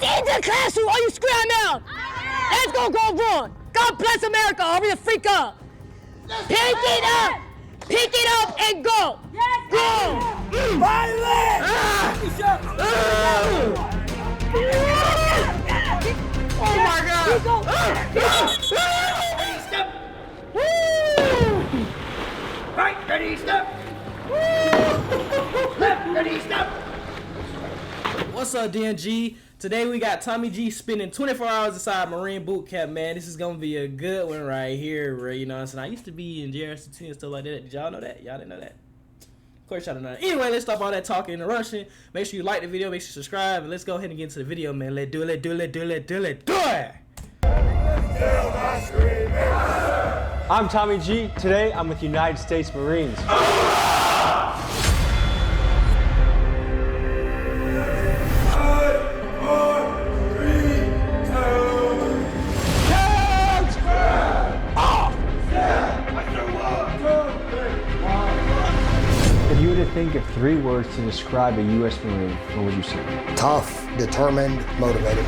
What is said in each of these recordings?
into the classroom or you scream out. Let's go run. God bless America. Hurry the freak up. Pick it up. Pick it up and go. Go. Violent. Oh my God. Ready, step. Right, ready, step. Left, ready, step. What's up, DNG? Today we got Tommy G spending 24 hours inside Marine Bootcamp, man. This is gonna be a good one right here, bro. You know what I'm saying? I used to be in JRCT and stuff like that. Did y'all know that? Y'all didn't know that? Of course y'all didn't know that. Anyway, let's stop all that talking and rushing. Make sure you like the video, make sure you subscribe, and let's go ahead and get into the video, man. Let's do it. I'm Tommy G. Today, I'm with United States Marines. If you were to think of 3 words to describe a U.S. Marine, what would you say? Tough, determined, motivated.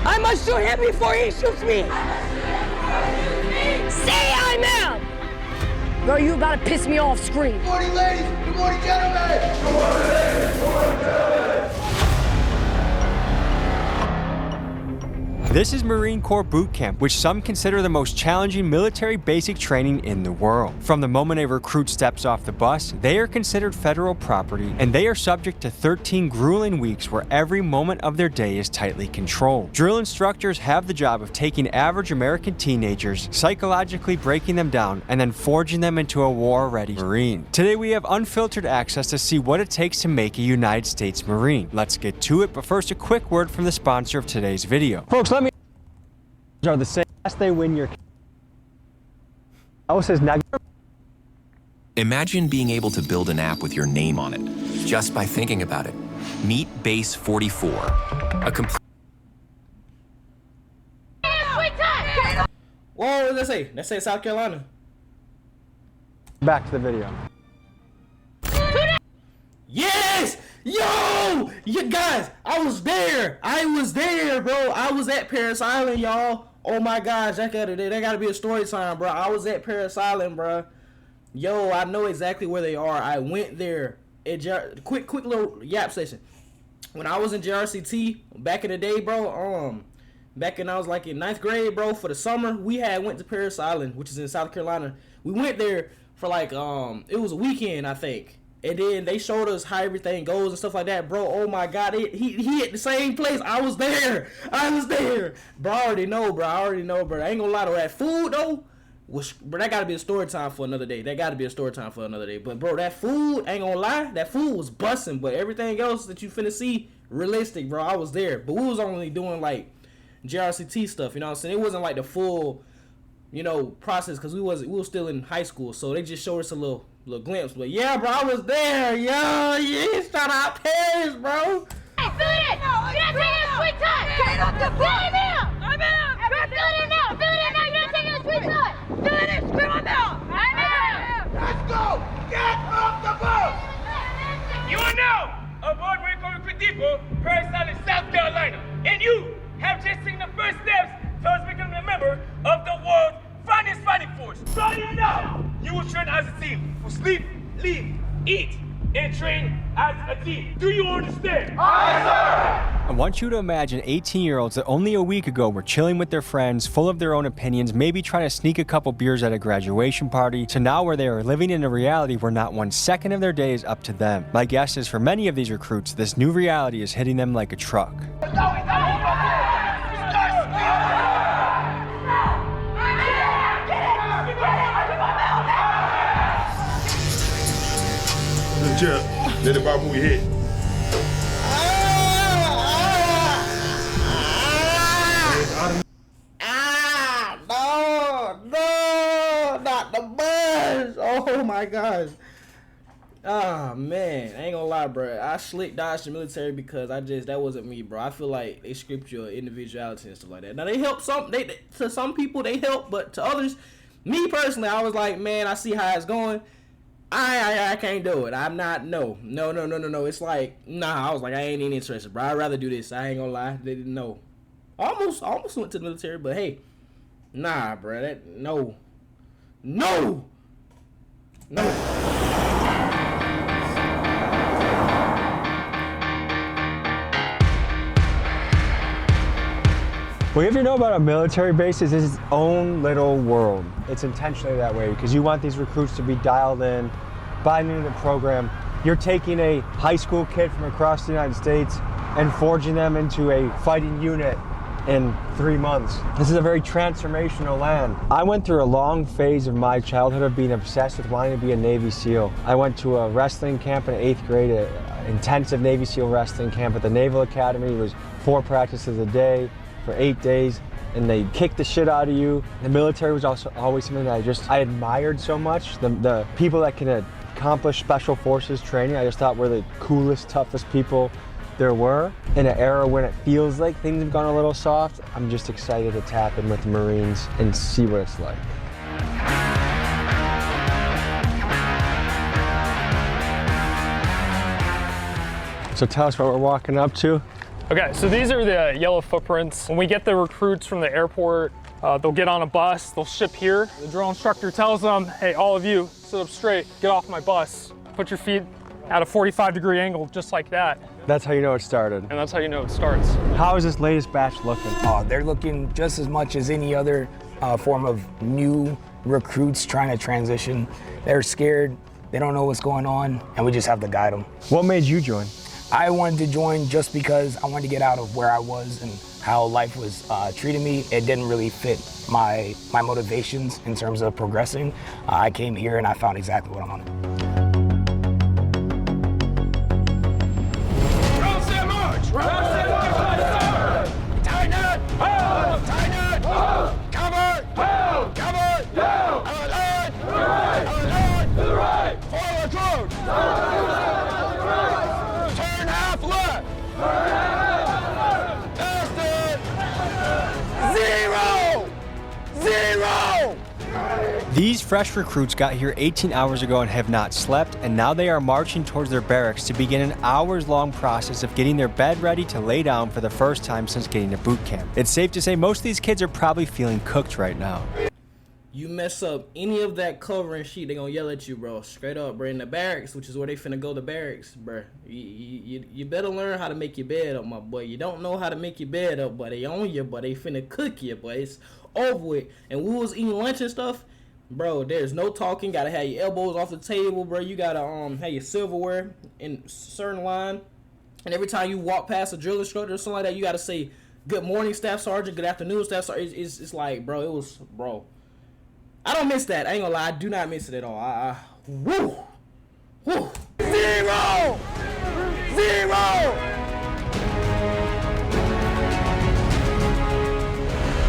I must shoot him before he shoots me. Say I'm out. Bro, you about to piss me off, scream. Good morning, ladies. Good morning, gentlemen. Good morning, ladies. Good morning, gentlemen. This is Marine Corps Boot Camp, which some consider the most challenging military basic training in the world. From the moment a recruit steps off the bus, they are considered federal property, and they are subject to 13 grueling weeks where every moment of their day is tightly controlled. Drill instructors have the job of taking average American teenagers, psychologically breaking them down, and then forging them into a war-ready Marine. Today we have unfiltered access to see what it takes to make a United States Marine. Let's get to it, but first a quick word from the sponsor of today's video. Folks, let me are the same as they win your says now. Imagine being able to build an app with your name on it just by thinking about it. Meet Base 44, a complete. Whoa, what did that say? That say South Carolina. Back to the video. Yes! Yo! You guys, I was there, bro. I was at Paris Island, y'all. Oh my gosh, that gotta be a story time, bro. I was at Paris Island, bro. Yo, I know exactly where they are. I went there. Quick little yap session. When I was in JRCT back in the day, bro, back when I was like in 9th grade, bro, for the summer, we went to Paris Island, which is in South Carolina. We went there for like, it was a weekend, I think. And then they showed us how everything goes and stuff like that, bro. Oh my God, he at the same place. I was there, bro. I already know, bro. I ain't gonna lie to that food though. Bro, that gotta be a story time for another day. But bro, that food, ain't gonna lie, that food was busting. But everything else that you finna see, realistic, bro. I was there, but we was only doing like JRCT stuff. You know what I'm saying? It wasn't like the full, process because we was still in high school. So they just showed us a little glimpse, but yeah, bro, I was there. Yo, yeah, shout out Paris, bro. Hey, fill it in. You're not taking a sweet time. Get up the phone. Fill it in. I'm out. Bro, fill it in now. You're not taking a sweet time. Fill it in. Scream on out. I'm out. Let's go. Get off the bus. You are now aboard Marine Corps Recruit Depot, Paris Island, South Carolina, and you have just seen the first steps towards becoming a member of the world's finest fighting force. Starting now, you will train as a team. Will sleep, live, eat, and train as a team. Do you understand? Aye, sir. I want you to imagine 18-year-olds that only a week ago were chilling with their friends, full of their own opinions, maybe trying to sneak a couple beers at a graduation party, to now where they are living in a reality where not 1 second of their day is up to them. My guess is for many of these recruits, this new reality is hitting them like a truck. Let the ball move your head. No, not the buzz. Oh my gosh. Ah, man, I ain't gonna lie, bro. I slick dodged the military because that wasn't me, bro. I feel like they script your individuality and stuff like that. Now they help to some people they help, but to others, me personally, I was like, man, I see how it's going. I can't do it. I'm not, no. It's like, nah, I was like, I ain't even interested, bro. I'd rather do this. I ain't gonna lie. They didn't know. Almost went to the military, but hey, nah, bro. No. Well, if you know about a military base, it's its own little world. It's intentionally that way because you want these recruits to be dialed in, buying into the program. You're taking a high school kid from across the United States and forging them into a fighting unit in 3 months. This is a very transformational land. I went through a long phase of my childhood of being obsessed with wanting to be a Navy SEAL. I went to a wrestling camp in 8th grade, an intensive Navy SEAL wrestling camp at the Naval Academy. It was 4 practices a day for 8 days, and they kicked the shit out of you. The military was also always something that I admired so much. The people that can accomplish special forces training, I just thought were the coolest, toughest people there were. In an era when it feels like things have gone a little soft, I'm just excited to tap in with the Marines and see what it's like. So tell us what we're walking up to. Okay, so these are the yellow footprints. When we get the recruits from the airport, they'll get on a bus, they'll ship here. The drill instructor tells them, hey, all of you, sit up straight, get off my bus. Put your feet at a 45-degree angle, just like that. That's how you know it started. And that's how you know it starts. How is this latest batch looking? They're looking just as much as any other form of new recruits trying to transition. They're scared, they don't know what's going on, and we just have to guide them. What made you join? I wanted to join just because I wanted to get out of where I was and how life was treating me. It didn't really fit my motivations in terms of progressing. I came here and I found exactly what I wanted. Tighten it! Hold! Tighten it! Hold! Cover! Hold! Cover! Hold! Alert! Alert! To the right! Forward crude! Turn half left! That's it! Zero! These fresh recruits got here 18 hours ago and have not slept, and now they are marching towards their barracks to begin an hours-long process of getting their bed ready to lay down for the first time since getting to boot camp. It's safe to say most of these kids are probably feeling cooked right now. You mess up any of that covering sheet, they gonna yell at you, bro. Straight up, bro. In the barracks, which is where they finna go to barracks, bro. You better learn how to make your bed up, my boy. You don't know how to make your bed up, but they on you, but they finna cook you, but it's over with. And we was eating lunch and stuff. Bro, there's no talking. Gotta have your elbows off the table, bro. You gotta have your silverware in certain line. And every time you walk past a drill instructor or something like that, you gotta say, good morning, Staff Sergeant. Good afternoon, Staff Sergeant. It's like, bro, I don't miss that. I ain't gonna lie. I do not miss it at all. Woo! Zero!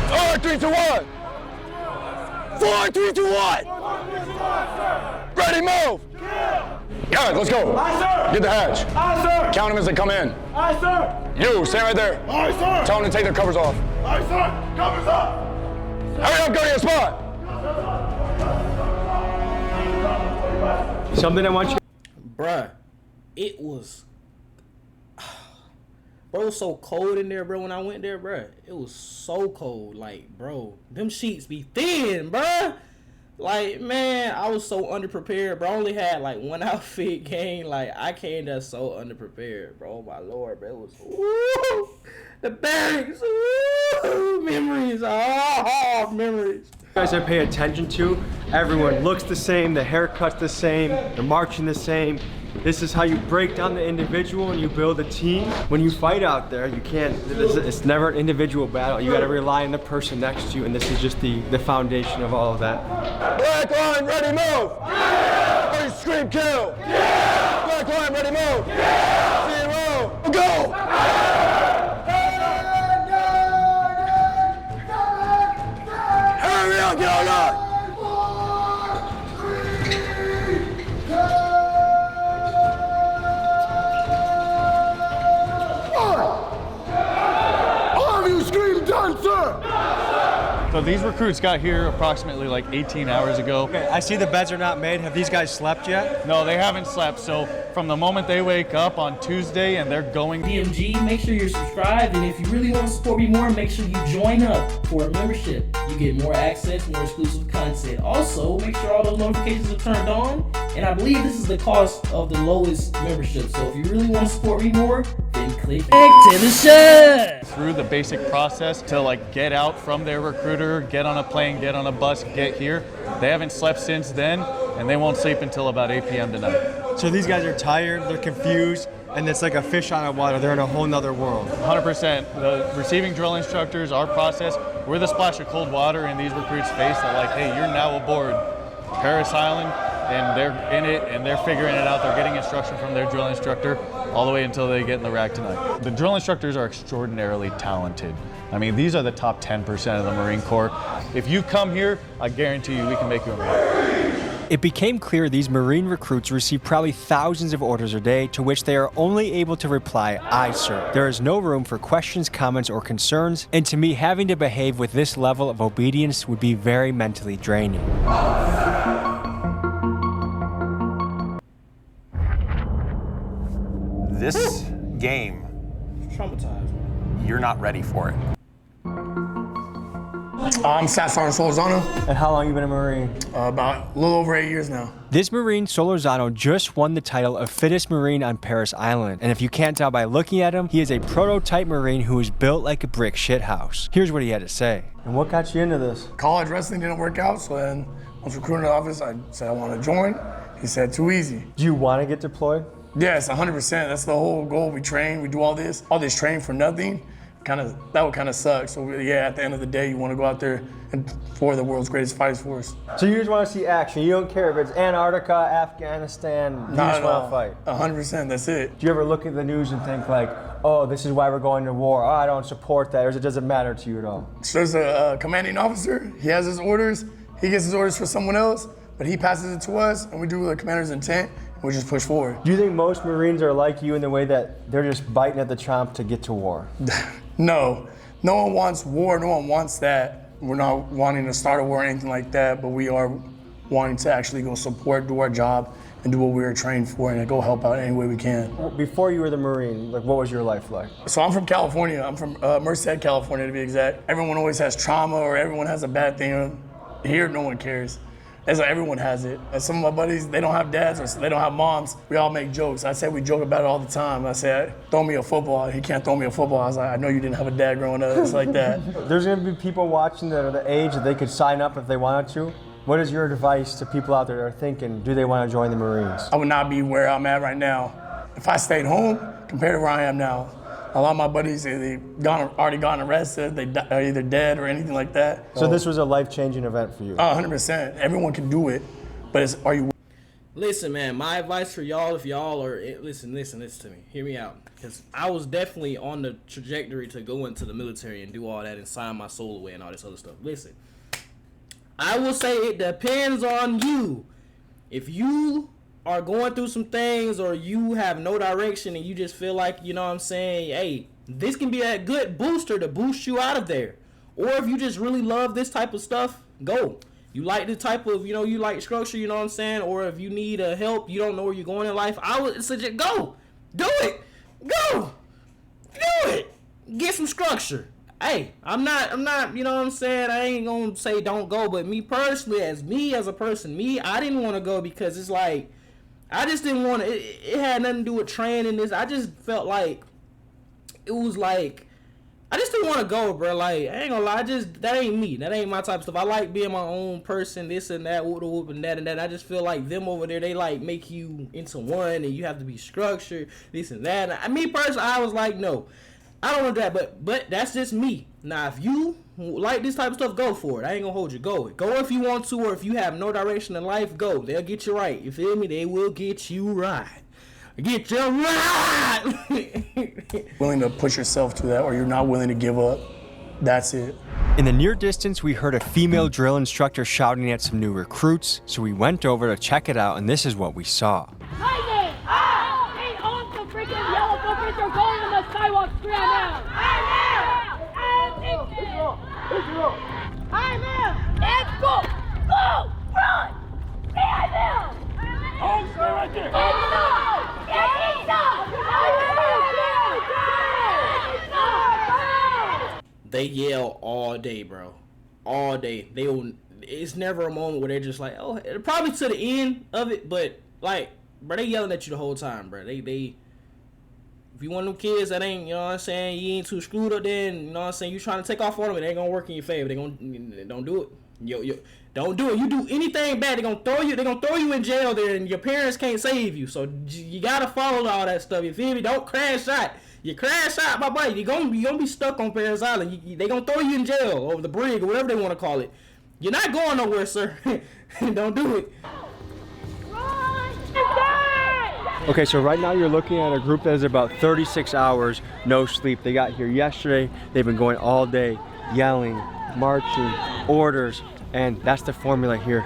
4, 3, 2, 1. 4, 3, 2, 1. Ready, move. Guys, let's go. Aye, sir. Get the hatch. Aye, sir. Count them as they come in. Aye, sir. You, stand right there. Aye, sir. Tell them to take their covers off. Aye, sir. Covers up. Hurry up, go to your spot. Something I want you... Bruh, it was... Bro, it was so cold in there, bro, when I went there, bro. It was so cold. Like, bro, them sheets be thin, bro. Like, man, I was so underprepared, bro. I only had, like, one outfit gang. Like, I came there so underprepared, bro. Oh, my Lord, bro. It was, woo, the barracks, woo, memories, memories. Guys I pay attention to, everyone looks the same, the haircut's the same, they're marching the same. This is how you break down the individual and you build a team. When you fight out there, you can't, it's never an individual battle. You gotta rely on the person next to you, and this is just the foundation of all of that. Black line, ready, move. Yeah. Ready, scream, kill. Yeah. Black line, ready, move. Yeah. 0, go. Hurry up, get on up. All of you scream done, sir. So these recruits got here approximately like 18 hours ago. Okay, I see the beds are not made. Have these guys slept yet? No, they haven't slept. So from the moment they wake up on Tuesday and they're going DMG, make sure you're subscribed, and if you really want to support me more, make sure you join up for a membership. You get more access, more exclusive content. Also, make sure all those notifications are turned on, and I believe this is the cost of the lowest membership. So if you really want to support me more, then click back to the show. through the basic process to like get out from their recruiter, get on a plane, get on a bus, get here. They haven't slept since then, and they won't sleep until about 8 p.m. tonight. So these guys are tired, they're confused, and it's like a fish on a water. They're in a whole nother world. 100%. The receiving drill instructors, our process, we're the splash of cold water in these recruits' face that like, hey, you're now aboard Paris Island, and they're in it, and they're figuring it out. They're getting instruction from their drill instructor all the way until they get in the rack tonight. The drill instructors are extraordinarily talented. I mean, these are the top 10% of the Marine Corps. If you come here, I guarantee you we can make you a Marine. It became clear these Marine recruits receive probably thousands of orders a day, to which they are only able to reply, "Aye, sir." There is no room for questions, comments, or concerns, and to me, having to behave with this level of obedience would be very mentally draining. This game, Traumatized. you're not ready for it. I'm Staff Sergeant Solorzano. And how long you been a Marine? About a little over 8 years now. This Marine, Solorzano, just won the title of fittest Marine on Paris Island. And if you can't tell by looking at him, he is a prototype Marine who is built like a brick shithouse. Here's what he had to say. And what got you into this? College wrestling didn't work out, so then once recruited in the office, I said I want to join. He said, too easy. Do you want to get deployed? Yes, 100%. That's the whole goal. We train, we do all this training for nothing. That would kind of suck. So yeah, at the end of the day, you want to go out there and for the world's greatest fighters force. So you just want to see action. You don't care if it's Antarctica, Afghanistan, you just want to fight. 100%, that's it. Do you ever look at the news and think like, oh, this is why we're going to war. Oh, I don't support that, or does it matter to you at all? So there's a commanding officer. He has his orders. He gets his orders for someone else, but he passes it to us, and we do the commander's intent. We just push forward. Do you think most Marines are like you in the way that they're just biting at the chomp to get to war? No. No one wants war. No one wants that. We're not wanting to start a war or anything like that, but we are wanting to actually go support, do our job, and do what we were trained for, and go help out any way we can. Before you were the Marine, like, what was your life like? So I'm from California. I'm from Merced, California, to be exact. Everyone always has trauma, or everyone has a bad thing. Here, no one cares. It's like everyone has it. And some of my buddies, they don't have dads or they don't have moms. We all make jokes. I say we joke about it all the time. I say, throw me a football. He can't throw me a football. I was like, I know you didn't have a dad growing up. It's like that. There's gonna be people watching that are the age that they could sign up if they wanted to. What is your advice to people out there that are thinking, do they want to join the Marines? I would not be where I'm at right now. If I stayed home, compared to where I am now, a lot of my buddies, they've already gotten arrested, they are either dead or anything like that. So this was a life-changing event for you? 100%. Everyone can do it, but are you? Listen, man, my advice for y'all, if y'all are, listen to me, hear me out. Because I was definitely on the trajectory to go into the military and do all that and sign my soul away and all this other stuff. Listen, I will say it depends on you. If you are going through some things or you have no direction and you just feel like, you know what I'm saying, hey, this can be a good booster to boost you out of there. Or if you just really love this type of stuff, go. You like the type of, you like structure, you know what I'm saying? Or if you need help, you don't know where you're going in life, I would suggest go. Do it. Go. Do it. Get some structure. Hey, I'm not, you know what I'm saying? I ain't gonna say don't go, but me personally, as a person, I didn't want to go because it's like, I just didn't want to, it had nothing to do with training this. I just felt like, it was like, I just didn't want to go, bro. Like, I ain't gonna lie, that ain't me. That ain't my type of stuff. I like being my own person, this and that, whoop and that and that. I just feel like them over there, they like make you into one and you have to be structured, this and that. Me personally, I was like, no, I don't want that, but that's just me. Now, if you like this type of stuff, go for it. I ain't gonna hold you. Go if you want to, or if you have no direction in life, go. They'll get you right. You feel me? They will get you right. Get you right. Willing to push yourself to that, or you're not willing to give up. That's it. In the near distance, we heard a female drill instructor shouting at some new recruits, so we went over to check it out, and this is what we saw. Lightning! Ah! Ain't on the freaking yellow footprints are going on the skywalk right now! Let's go! Go! Run! Behind him! Oh, stay right there. They yell all day, bro. All day. They will. It's never a moment where they're just like, oh, probably to the end of it, but like, bro, they yelling at you the whole time, bro. They. If you want them kids that ain't, you know what I'm saying, you ain't too screwed up, then you know what I'm saying, you trying to take off on them, it ain't gonna work in your favor. Don't do it. Don't do it. You do anything bad, they're gonna throw you in jail there, and your parents can't save you. So you gotta follow all that stuff. You feel me? Don't crash out. You crash out, my boy, you're gonna be stuck on Paris Island. They gonna throw you in jail over the brig or whatever they want to call it. You're not going nowhere, sir. Don't do it. Okay, so right now you're looking at a group that is about 36 hours, no sleep. They got here yesterday. They've been going all day, yelling, marching, orders, and that's the formula here.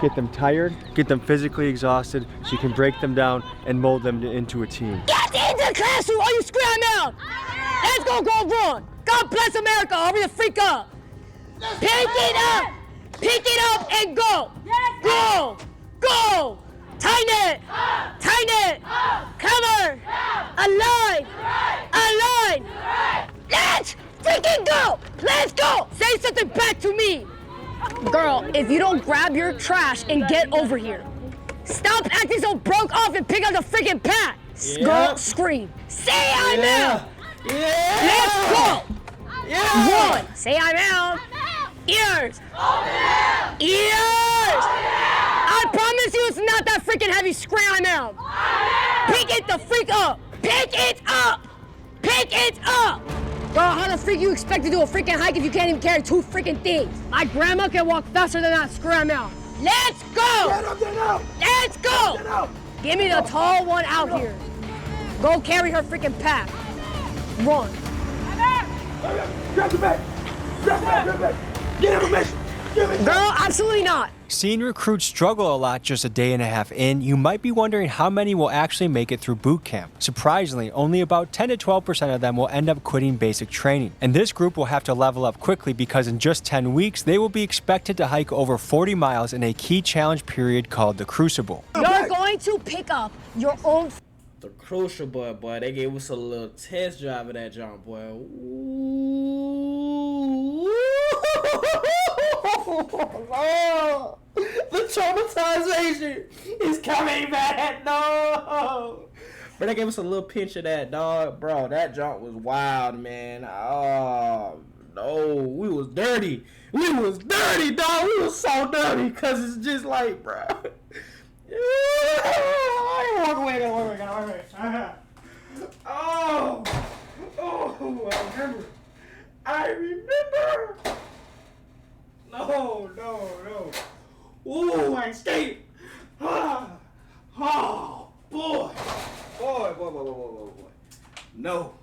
Get them tired, get them physically exhausted, so you can break them down and mold them into a team. Get into the classroom or you scream out. Let's go run. God bless America, hurry the freak up. Pick it up and go. Go. Tighten it. Cover. Align. Let's freaking go. Let's go. Say something back to me. Girl, if you don't grab your trash and get over here. Stop acting so broke off and pick up the freaking pack. Yeah. Girl, scream. Say I'm out. Yeah. Let's go. Yeah. One. Say I'm out. Ears. I promise you it's not that freaking heavy. Scream I'm out. Pick it the freak up. Pick it up. Girl, how the freak you expect to do a freaking hike if you can't even carry 2 freaking things? My grandma can walk faster than that. Scream out. Let's go. Let's go. Give me the tall one out here. Go carry her freaking pack. Run. Grab the bag. Get information. Girl, absolutely not. Seeing recruits struggle a lot just a day and a half in, you might be wondering how many will actually make it through boot camp. Surprisingly, only about 10 to 12% of them will end up quitting basic training. And this group will have to level up quickly because in just 10 weeks, they will be expected to hike over 40 miles in a key challenge period called the Crucible. You're going to pick up your own... The Crucible, boy, they gave us a little test drive of that jump, boy. Ooh. Oh, the traumatization is coming back, no. But they gave us a little pinch of that, dog. Bro, that jump was wild, man. Oh, no, we was dirty. Dog. We was so dirty, because it's just like, bro. I remember. No. Ooh, I escaped. Oh, boy. No.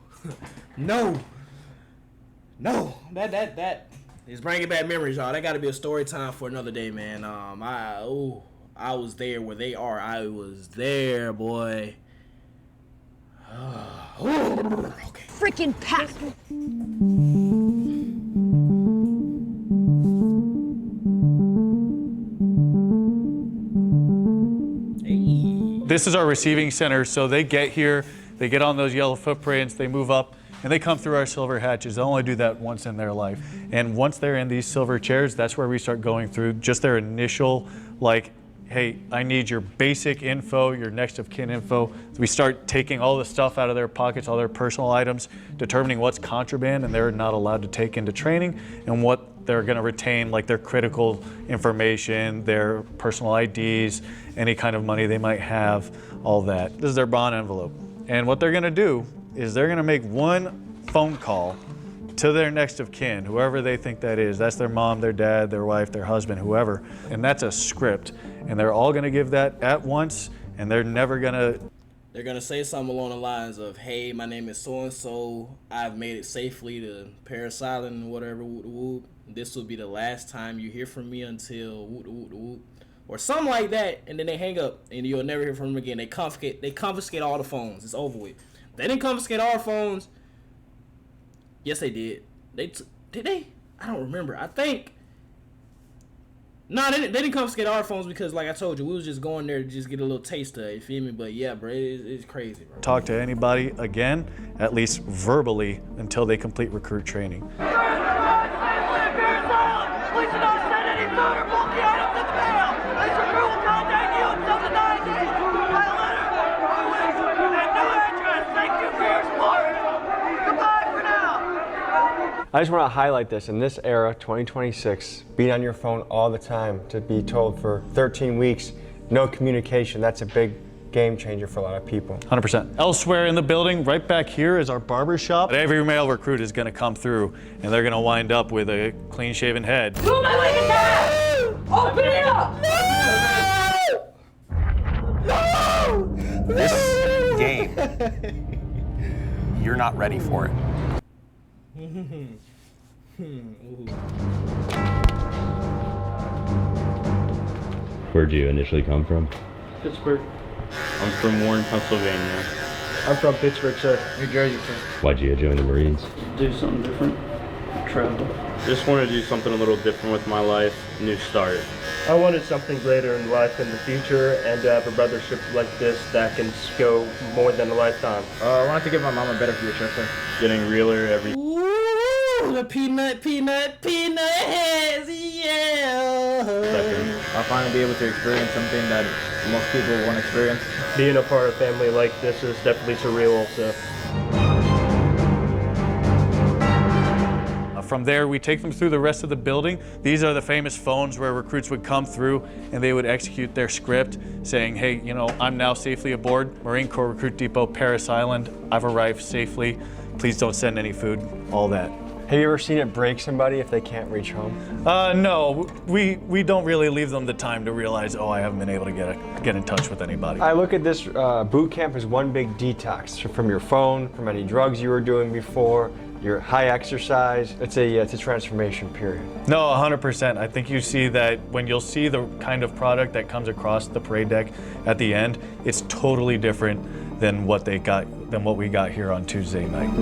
That is bringing back memories, y'all. That got to be a story time for another day, man. I was there where they are. I was there, boy. Okay. Freaking pack. This is our receiving center, so they get here, they get on those yellow footprints, they move up, and they come through our silver hatches. They'll only do that once in their life. And once they're in these silver chairs, that's where we start going through just their initial, like, hey, I need your basic info, your next of kin info. We start taking all the stuff out of their pockets, all their personal items, determining what's contraband and they're not allowed to take into training, and what they're gonna retain, like their critical information, their personal IDs, any kind of money they might have, all that. This is their bond envelope. And what they're gonna do is they're gonna make one phone call to their next of kin, whoever they think that is. That's their mom, their dad, their wife, their husband, whoever. And that's a script. And they're all gonna give that at once, and they're never gonna... They're gonna say something along the lines of, hey, my name is so-and-so. I've made it safely to Paris Island, whatever, whoop. This will be the last time you hear from me until whoop. Or something like that, and then they hang up, and you'll never hear from them again. They confiscate all the phones. It's over with. They didn't confiscate all the phones. Yes, they did. Did they? I don't remember. I think Nah, they didn't confiscate our phones because, like I told you, we was just going there to just get a little taste of it, you feel me? But yeah, bro, it's crazy, bro. Talk to anybody again, at least verbally, until they complete recruit training. I just want to highlight this. In this era, 2026, being on your phone all the time, to be told for 13 weeks, no communication, that's a big game changer for a lot of people. 100%. Elsewhere in the building, right back here, is our barber shop. Every male recruit is going to come through, and they're going to wind up with a clean-shaven head. Move my leg attack! Open it up! No! No! This game, you're not ready for it. Where'd you initially come from? Pittsburgh. I'm from Warren, Pennsylvania. I'm from Pittsburgh, sir. New Jersey, sir. Why'd you join the Marines? Do something different. Travel. Just want to do something a little different with my life. New start. I wanted something greater in life in the future and to have a brothership like this that can go more than a lifetime. I wanted to give my mom a better future, sir. Getting realer every... Ooh, the peanut heads, yeah. I'll finally be able to experience something that most people won't experience. Being a part of a family like this is definitely surreal also. From there, we take them through the rest of the building. These are the famous phones where recruits would come through and they would execute their script saying, hey, you know, I'm now safely aboard Marine Corps Recruit Depot, Parris Island. I've arrived safely. Please don't send any food, all that. Have you ever seen it break somebody if they can't reach home? No, we don't really leave them the time to realize, oh, I haven't been able to get in touch with anybody. I look at this boot camp as one big detox from your phone, from any drugs you were doing before, your high exercise. It's a transformation period. No, 100%. I think you see that when you'll see the kind of product that comes across the parade deck at the end, it's totally different than what we got here on Tuesday night.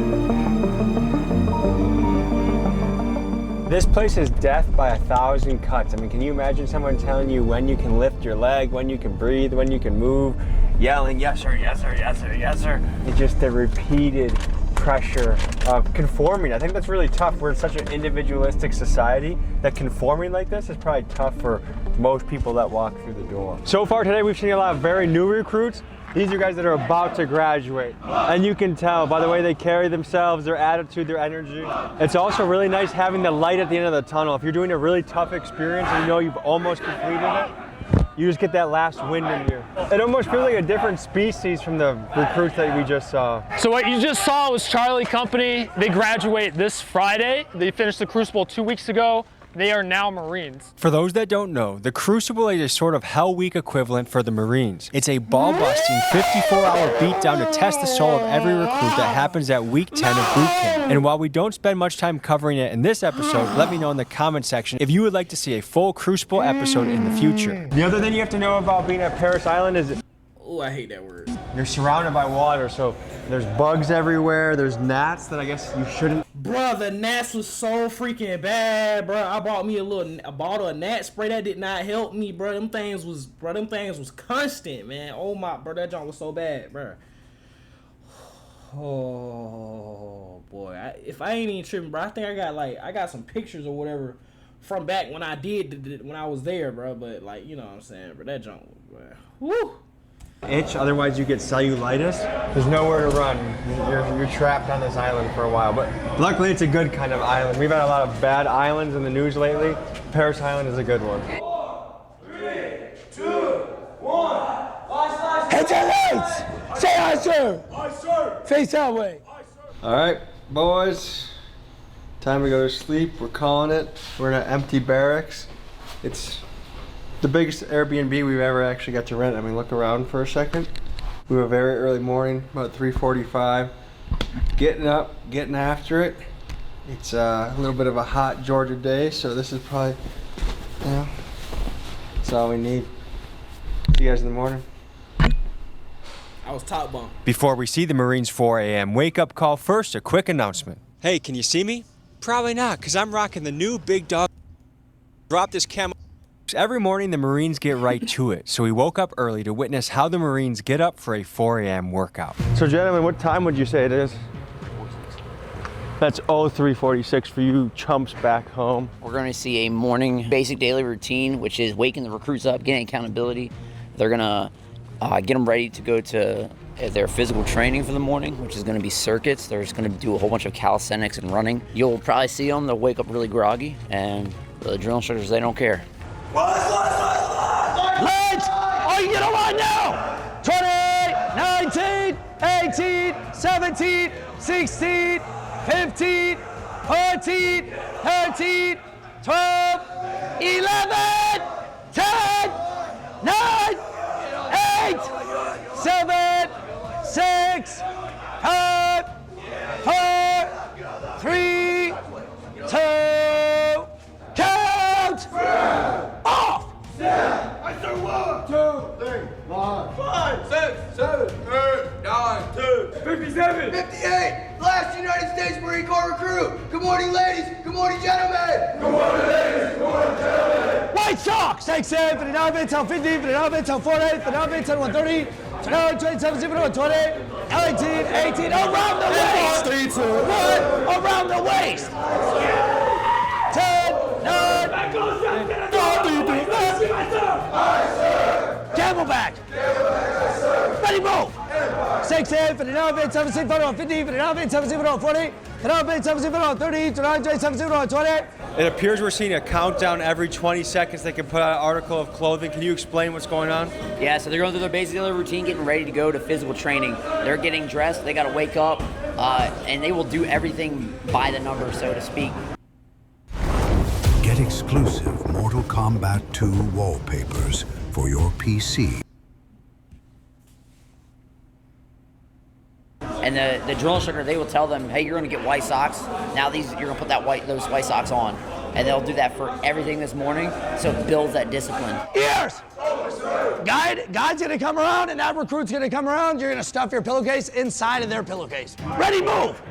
This place is death by 1,000 cuts. I mean, can you imagine someone telling you when you can lift your leg, when you can breathe, when you can move, yelling, yes sir, yes sir, yes sir, yes sir. It's just the repeated pressure of conforming. I think that's really tough. We're in such an individualistic society that conforming like this is probably tough for most people that walk through the door. So far today, we've seen a lot of very new recruits. These are guys that are about to graduate. And you can tell by the way they carry themselves, their attitude, their energy. It's also really nice having the light at the end of the tunnel. If you're doing a really tough experience and you know you've almost completed it, you just get that last wind in you. It almost feels like a different species from the recruits that we just saw. So what you just saw was Charlie Company. They graduate this Friday. They finished the Crucible 2 weeks ago. They are now Marines. For those that don't know, the Crucible is a sort of Hell Week equivalent for the Marines. It's a ball-busting 54-hour beatdown to test the soul of every recruit that happens at week 10 of boot camp. And while we don't spend much time covering it in this episode, let me know in the comment section if you would like to see a full Crucible episode in the future. The other thing you have to know about being at Parris Island is Oh, I hate that word. You're surrounded by water, so there's bugs everywhere. There's gnats that I guess you shouldn't. Bruh, the gnats was so freaking bad, bruh. I bought me a bottle of gnat spray that did not help me, bruh. Them things was constant, man. Oh my, bruh, that junk was so bad, bruh. Oh boy, if I ain't even tripping, bruh, I think I got some pictures or whatever from back when I was there, bruh. But like, you know what I'm saying, bruh, that junk, bruh. Woo. Itch, otherwise you get cellulitis. There's nowhere to run. You're trapped on this island for a while, but luckily it's a good kind of island. We've had a lot of bad islands in the news lately. Parris Island is a good one. 4, 3, 2, 1. Hit your lights! Say aye, sir! Aye, sir! Face that way. All right, boys. Time to go to sleep. We're calling it. We're in an empty barracks. It's the biggest Airbnb we've ever actually got to rent. I mean, look around for a second. We were very early morning, about 3:45. Getting up, getting after it. It's a little bit of a hot Georgia day, so this is probably, you know, that's all we need. See you guys in the morning. I was top bunk. Before we see the Marines 4 a.m. wake-up call, first a quick announcement. Hey, can you see me? Probably not, because I'm rocking the new Big Dog. Drop this camo. Every morning, the Marines get right to it, so we woke up early to witness how the Marines get up for a 4 a.m. workout. So gentlemen, what time would you say it is? That's 03:46 for you chumps back home. We're going to see a morning basic daily routine, which is waking the recruits up, getting accountability. They're going to get them ready to go to their physical training for the morning, which is going to be circuits. They're just going to do a whole bunch of calisthenics and running. You'll probably see them. They'll wake up really groggy, and the drill instructors, they don't care. Lights! All you get on line now! 20, 19, 18, 17, 16, 15, 14, 13, 12, 11, 10, 9, 8, 7, 6, 5, 4, 3, 2, count! Off! I said 1, 2, 3, 4, 5, 6, 7, 8, 9, 10, 57, 58. Last United States Marine Corps recruit. Good morning, ladies. Good morning, gentlemen. Good morning, ladies. Good morning, gentlemen. White Sox. 6, 59, 50, 59, 40, 59, 130, 27, 20, 19, 18. Around the waist. 3, 2, 1. Around the waist. 10, 9, 8, Camelback. Ready, move. 6, 8, 59, 57, 50, 59, 57, 40, 59, 57, 30, 29, 27, 20. It appears we're seeing a countdown every 20 seconds. They can put out an article of clothing. Can you explain what's going on? Yeah, so they're going through their basic daily routine, getting ready to go to physical training. They're getting dressed. They got to wake up, and they will do everything by the number, so to speak. Get exclusive Mortal Kombat 2 wallpapers for your PC. And the drill instructor, they will tell them, hey, you're going to get white socks. Now you're going to put those white socks on. And they'll do that for everything this morning, so it builds that discipline. Ears! Guide's going to come around, and that recruit's going to come around. You're going to stuff your pillowcase inside of their pillowcase. Ready, move!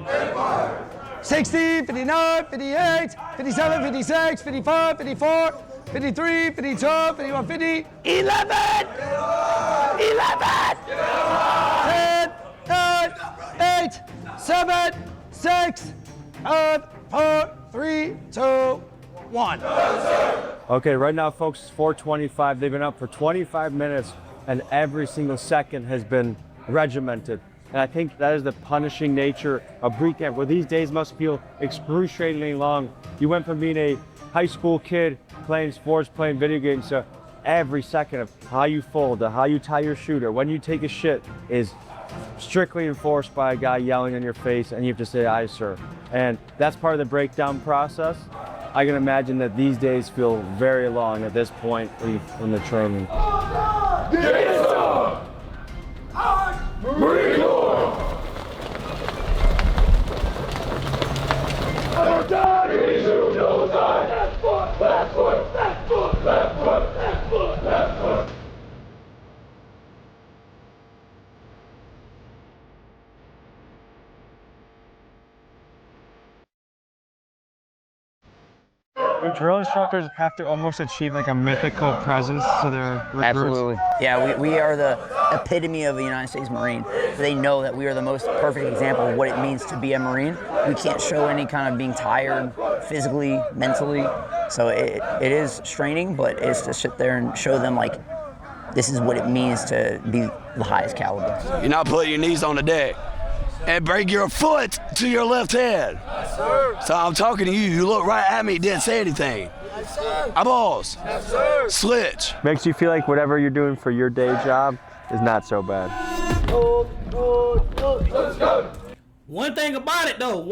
60, 59, 58, 57, 56, 55, 54, 53, 52, 51, 50, 11! 11! 10, 9, 8, 7, 6, 5, 4, 3, 2, 1. Okay, right now, folks, it's 4:25. They've been up for 25 minutes, and every single second has been regimented. And I think that is the punishing nature of boot camp, where these days must feel excruciatingly long. You went from being a high school kid playing sports, playing video games, to every second of how you fold, to how you tie your shoe, or when you take a shit is strictly enforced by a guy yelling in your face, and you have to say, aye, sir. And that's part of the breakdown process. I can imagine that these days feel very long at this point in the training. Marine Corps! Left foot, left foot, left foot, left foot, left foot, left foot. Drill instructors have to almost achieve like a mythical presence to their recruits. Absolutely. Yeah, we are the epitome of a United States Marine. They know that we are the most perfect example of what it means to be a Marine. We can't show any kind of being tired physically, mentally. So it is straining, but it's to sit there and show them like, this is what it means to be the highest caliber. You're not putting your knees on the deck and bring your foot to your left head. Yes, sir. So I'm talking to you. You look right at me, didn't say anything. Yes, sir. Eyeballs. Yes, sir. Switch. Makes you feel like whatever you're doing for your day job is not so bad. Let's go. One thing about it though,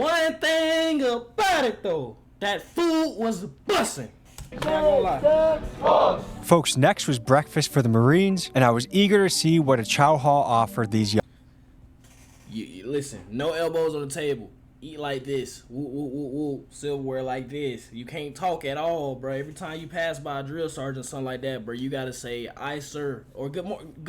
that food was bussin'. Not gonna lie. Folks, next was breakfast for the Marines, and I was eager to see what a chow hall offered these young. You listen, no elbows on the table. Eat like this. Woo, woo, woo, woo. Silverware like this. You can't talk at all, bro. Every time you pass by a drill sergeant, something like that, bro, you gotta say, "Aye, sir," or "Good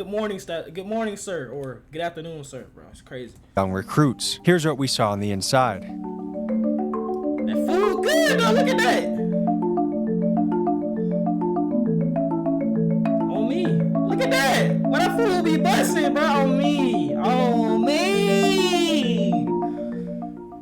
morning, sir," or "Good afternoon, sir," bro. It's crazy. Young recruits. Here's what we saw on the inside. That food good, though. Look at that. at that. What that fool be busting, bro? On me. On me.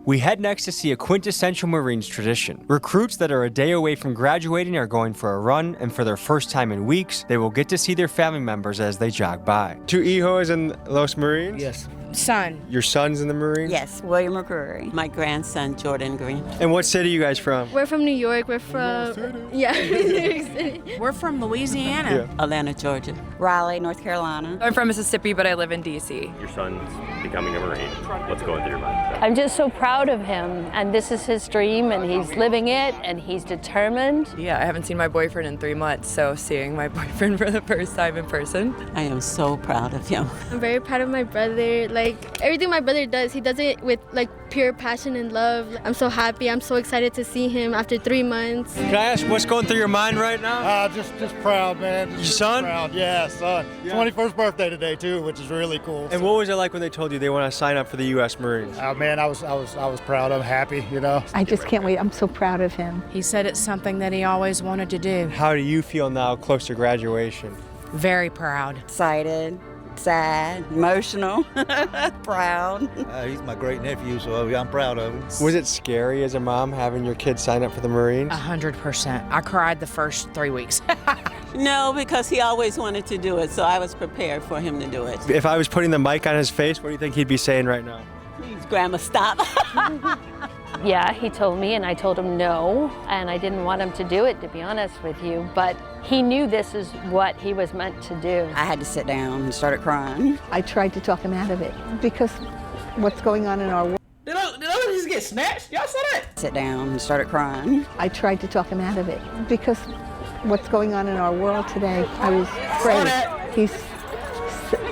We head next to see a quintessential Marines tradition. Recruits that are a day away from graduating are going for a run, and for their first time in weeks, they will get to see their family members as they jog by. Two hijos in Los Marines? Yes. Son. Your son's in the Marines? Yes, William McCrory. My grandson, Jordan Green. And what city are you guys from? We're from New York. We're from... Yeah, New York City. We're from Louisiana. Yeah. Atlanta, Georgia. Raleigh, North Carolina. I'm from Mississippi, but I live in D.C. Your son's becoming a Marine. What's going through your mind? I'm just so proud of him, and this is his dream, and he's living it, and he's determined. Yeah, I haven't seen my boyfriend in 3 months, so seeing my boyfriend for the first time in person. I am so proud of him. I'm very proud of my brother. Like, everything my brother does, he does it with, like, pure passion and love. I'm so happy. I'm so excited to see him after 3 months. Can I ask what's going through your mind right now? Just proud, man. Your son? Proud. Yeah, son. Yeah. 21st birthday today, too, which is really cool. And what was it like when they told you they want to sign up for the U.S. Marines? Oh, man, I was proud. I'm happy, you know. I just can't wait. I'm so proud of him. He said it's something that he always wanted to do. How do you feel now close to graduation? Very proud. Excited, sad, emotional, proud. He's my great nephew, so I'm proud of him. Was it scary as a mom having your kid sign up for the Marines? 100%. I cried the first 3 weeks. No, because he always wanted to do it, so I was prepared for him to do it. If I was putting the mic on his face, what do you think he'd be saying right now? Please, Grandma, stop. Yeah, he told me, and I told him no, and I didn't want him to do it, to be honest with you, but he knew this is what he was meant to do. I had to sit down and started crying. I tried to talk him out of it because what's going on in our world. Did I just get snatched? Y'all saw that? Sit down and started crying. I tried to talk him out of it because what's going on in our world today, I was afraid. He's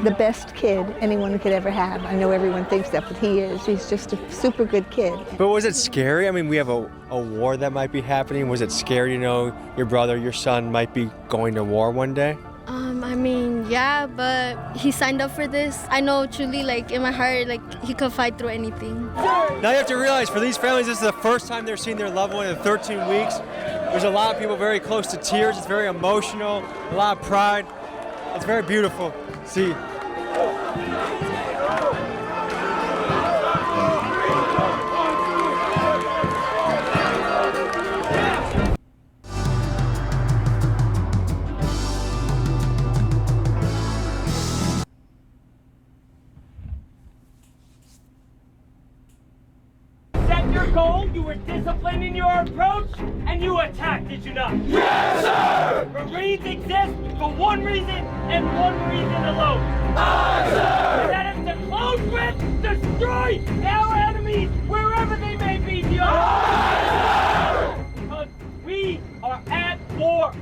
the best kid anyone could ever have. I know everyone thinks that, but he is. He's just a super good kid. But was it scary? I mean, we have a war that might be happening. Was it scary to know your brother, your son might be going to war one day? I mean, yeah, but he signed up for this. I know truly, like, in my heart, like, he could fight through anything. Now you have to realize, for these families, this is the first time they're seeing their loved one in 13 weeks. There's a lot of people very close to tears. It's very emotional, a lot of pride. It's very beautiful. See. Set your goal, you were disciplined in your approach, and you attacked, did you not? Yes, sir! Marines exist for one reason and one reason alone. Aye, sir! And that is to close with, destroy our enemies wherever they may be. Aye, sir! Because we are at war.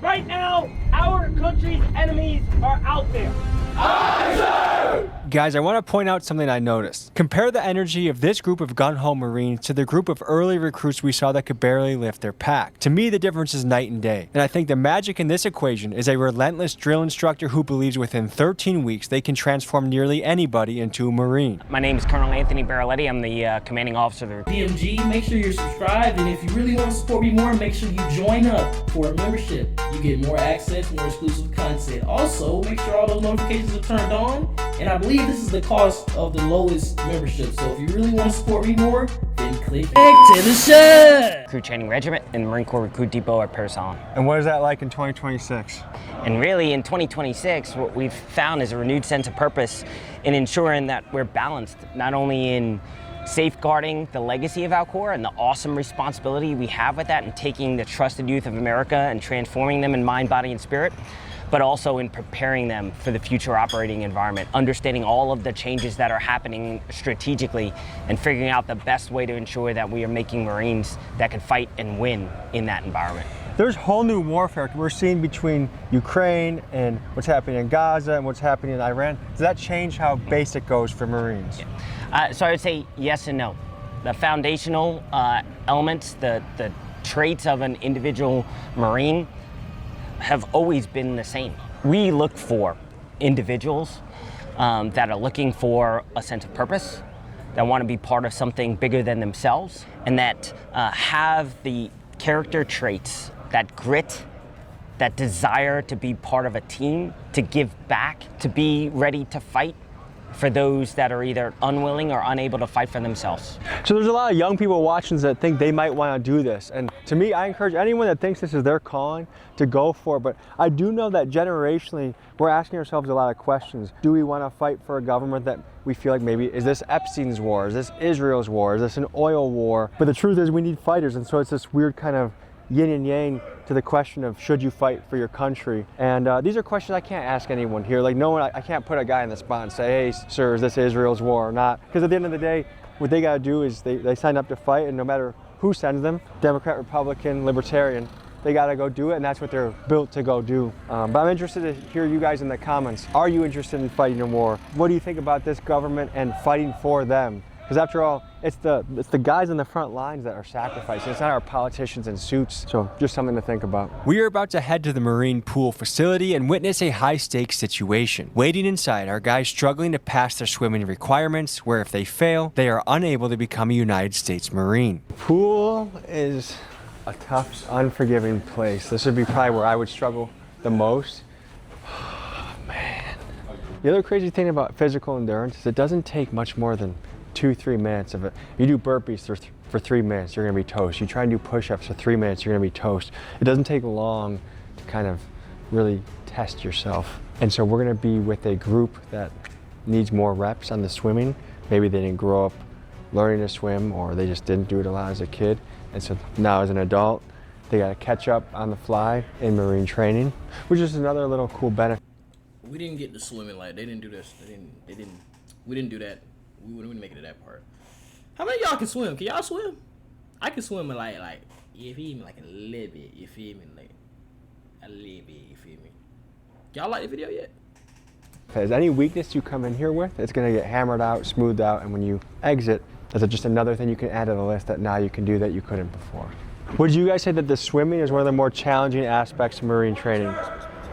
Right now, our country's enemies are out there. Aye, sir! Guys, I want to point out something I noticed. Compare the energy of this group of gun-ho Marines to the group of early recruits we saw that could barely lift their pack. To me, the difference is night and day. And I think the magic in this equation is a relentless drill instructor who believes within 13 weeks they can transform nearly anybody into a Marine. My name is Colonel Anthony Baraletti. I'm the commanding officer of the DMG. Make sure you're subscribed, and if you really want to support me more, make sure you join up for a membership. You get more access, more exclusive content. Also, make sure all those notifications are turned on, and I believe this is the cost of the lowest membership. So if you really want to support me more, then click back to the show. Recruit Training Regiment in the Marine Corps Recruit Depot at Paris Island. And what is that like in 2026? And really, in 2026, what we've found is a renewed sense of purpose in ensuring that we're balanced, not only in safeguarding the legacy of our Corps and the awesome responsibility we have with that and taking the trusted youth of America and transforming them in mind, body, and spirit, but also in preparing them for the future operating environment, understanding all of the changes that are happening strategically and figuring out the best way to ensure that we are making Marines that can fight and win in that environment. There's whole new warfare we're seeing between Ukraine and what's happening in Gaza and what's happening in Iran. Does that change how basic goes for Marines? So I would say yes and no. The foundational elements, the traits of an individual Marine have always been the same. We look for individuals that are looking for a sense of purpose, that want to be part of something bigger than themselves, and that have the character traits, that grit, that desire to be part of a team, to give back, to be ready to fight for those that are either unwilling or unable to fight for themselves. So there's a lot of young people watching that think they might want to do this. And to me, I encourage anyone that thinks this is their calling to go for it. But I do know that generationally, we're asking ourselves a lot of questions. Do we want to fight for a government that we feel like maybe, is this Epstein's war? Is this Israel's war? Is this an oil war? But the truth is we need fighters. And so it's this weird kind of yin and yang to the question of should you fight for your country? And these are questions I can't ask anyone here. Like no one, I can't put a guy in the spot and say, hey, sir, is this Israel's war or not? Because at the end of the day, what they gotta do is they sign up to fight, and no matter who sends them, Democrat, Republican, Libertarian, they gotta go do it, and that's what they're built to go do. But I'm interested to hear you guys in the comments. Are you interested in fighting a war? What do you think about this government and fighting for them? Because after all, it's the guys in the front lines that are sacrificing. It's not our politicians in suits. So just something to think about. We are about to head to the Marine pool facility and witness a high-stakes situation. Waiting inside are guys struggling to pass their swimming requirements, where if they fail, they are unable to become a United States Marine. Pool is a tough, unforgiving place. This would be probably where I would struggle the most. Oh, man. The other crazy thing about physical endurance is it doesn't take much more than 2-3 minutes of it. You do burpees for 3 minutes, you're gonna be toast. You try and do push-ups for 3 minutes, you're gonna be toast. It doesn't take long to kind of really test yourself. And so we're gonna be with a group that needs more reps on the swimming. Maybe they didn't grow up learning to swim, or they just didn't do it a lot as a kid. And so now as an adult, they gotta catch up on the fly in Marine training, which is another little cool benefit. We didn't get to swimming, like they didn't do this. We didn't do that. We wouldn't make it to that part. How many of y'all can swim? Can y'all swim? I can swim like you feel me, like a little bit. You feel me, like a little bit. You feel me? Y'all like the video yet? If there's any weakness you come in here with, it's gonna get hammered out, smoothed out, and when you exit, there's just another thing you can add to the list that now you can do that you couldn't before. Would you guys say that the swimming is one of the more challenging aspects of Marine training?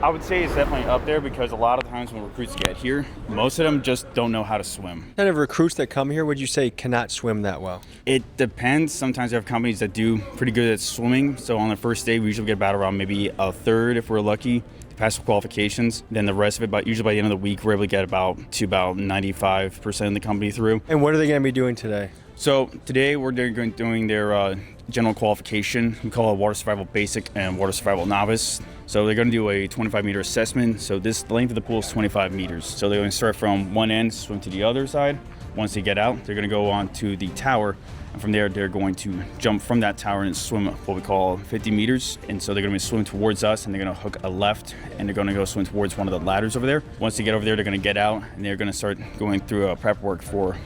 I would say it's definitely up there because a lot of times when recruits get here, most of them just don't know how to swim. What kind of recruits that come here would you say cannot swim that well? It depends. Sometimes you have companies that do pretty good at swimming. So on the first day, we usually get about around maybe a third if we're lucky to pass the qualifications. Then the rest of it, usually by the end of the week, we're able to get about 95% of the company through. And what are they going to be doing today? So today we're doing their general qualification. We call it Water Survival Basic and Water Survival Novice. So they're going to do a 25-meter assessment. So the length of the pool is 25 meters. So they're going to start from one end, swim to the other side. Once they get out, they're going to go on to the tower. And from there, they're going to jump from that tower and swim what we call 50 meters. And so they're going to be swimming towards us, and they're going to hook a left, and they're going to go swim towards one of the ladders over there. Once they get over there, they're going to get out, and they're going to start going through a prep work for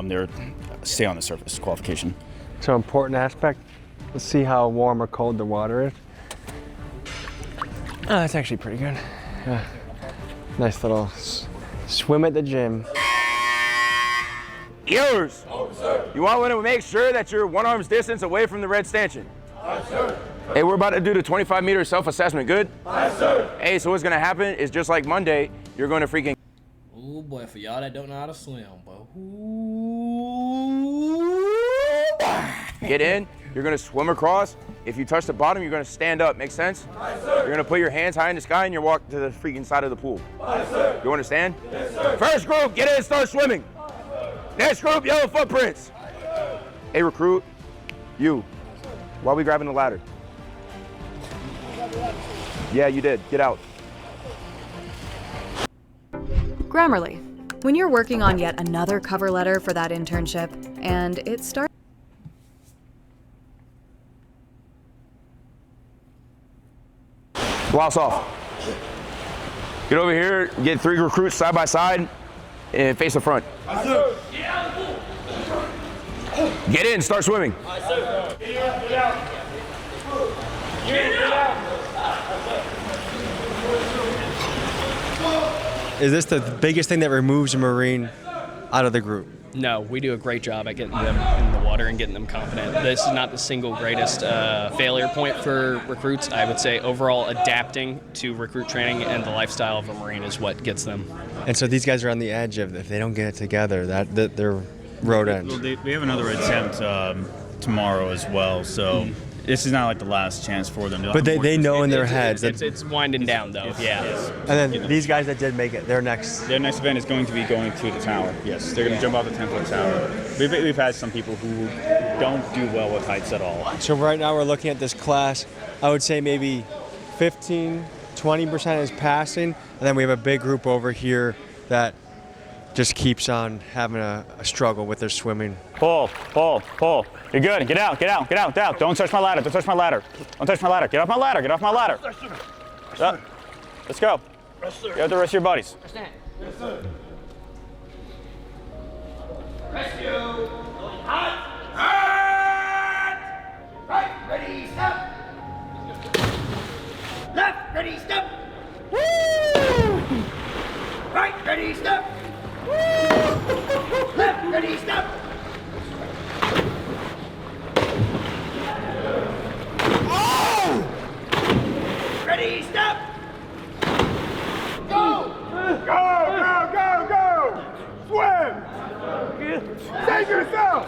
their stay on the surface qualification. So important aspect. Let's see how warm or cold the water is. Oh, that's actually pretty good. Yeah. Nice little swim at the gym. Yours. You want to make sure that you're 1 arm's distance away from the red stanchion. Yes, sir. Hey, we're about to do the 25-meter self-assessment, good? Yes, sir. Hey, so what's gonna happen is just like Monday, you're gonna freaking... Oh boy, for y'all that don't know how to swim, bro. Get in, you're gonna swim across. If you touch the bottom, you're gonna stand up, make sense? Yes, sir. You're gonna put your hands high in the sky and you walk to the freaking side of the pool. Yes, sir. You understand? Yes, sir. First group, get in and start swimming. Next group, yellow footprints. Hey, recruit, you. Why are we grabbing the ladder? Yeah, you did. Get out. Grammarly. When you're working on yet another cover letter for that internship, and it starts... Blouse off. Get over here, get 3 recruits side by side, and face the front. Get in, start swimming. Is this the biggest thing that removes a Marine out of the group? No, we do a great job at getting them in the water and getting them confident. This is not the single greatest failure point for recruits. I would say overall adapting to recruit training and the lifestyle of a Marine is what gets them. And so these guys are on the edge of, if they don't get it together, that their road ends. Well, we have another attempt tomorrow as well, so This is not like the last chance for them. But they know in their heads that It's winding down, though. Yeah. And then these guys that did make it, their next event is going to be going to the tower. Yes, they're going to jump off the 10-foot tower. We've had some people who don't do well with heights at all. So right now we're looking at this class. I would say maybe 15-20% is passing, and then we have a big group over here that just keeps on having a struggle with their swimming. Pull. You're good. Get out. Don't touch my ladder. Don't touch my ladder. Get off my ladder. Up. Let's go. You have the rest of your buddies. Rescue. Hot. Right, ready, step. Left, ready, step. Woo! Right, ready, step. Woo! Left, ready, step. Oh! Ready, step. Go! Go! Swim! Save yourself!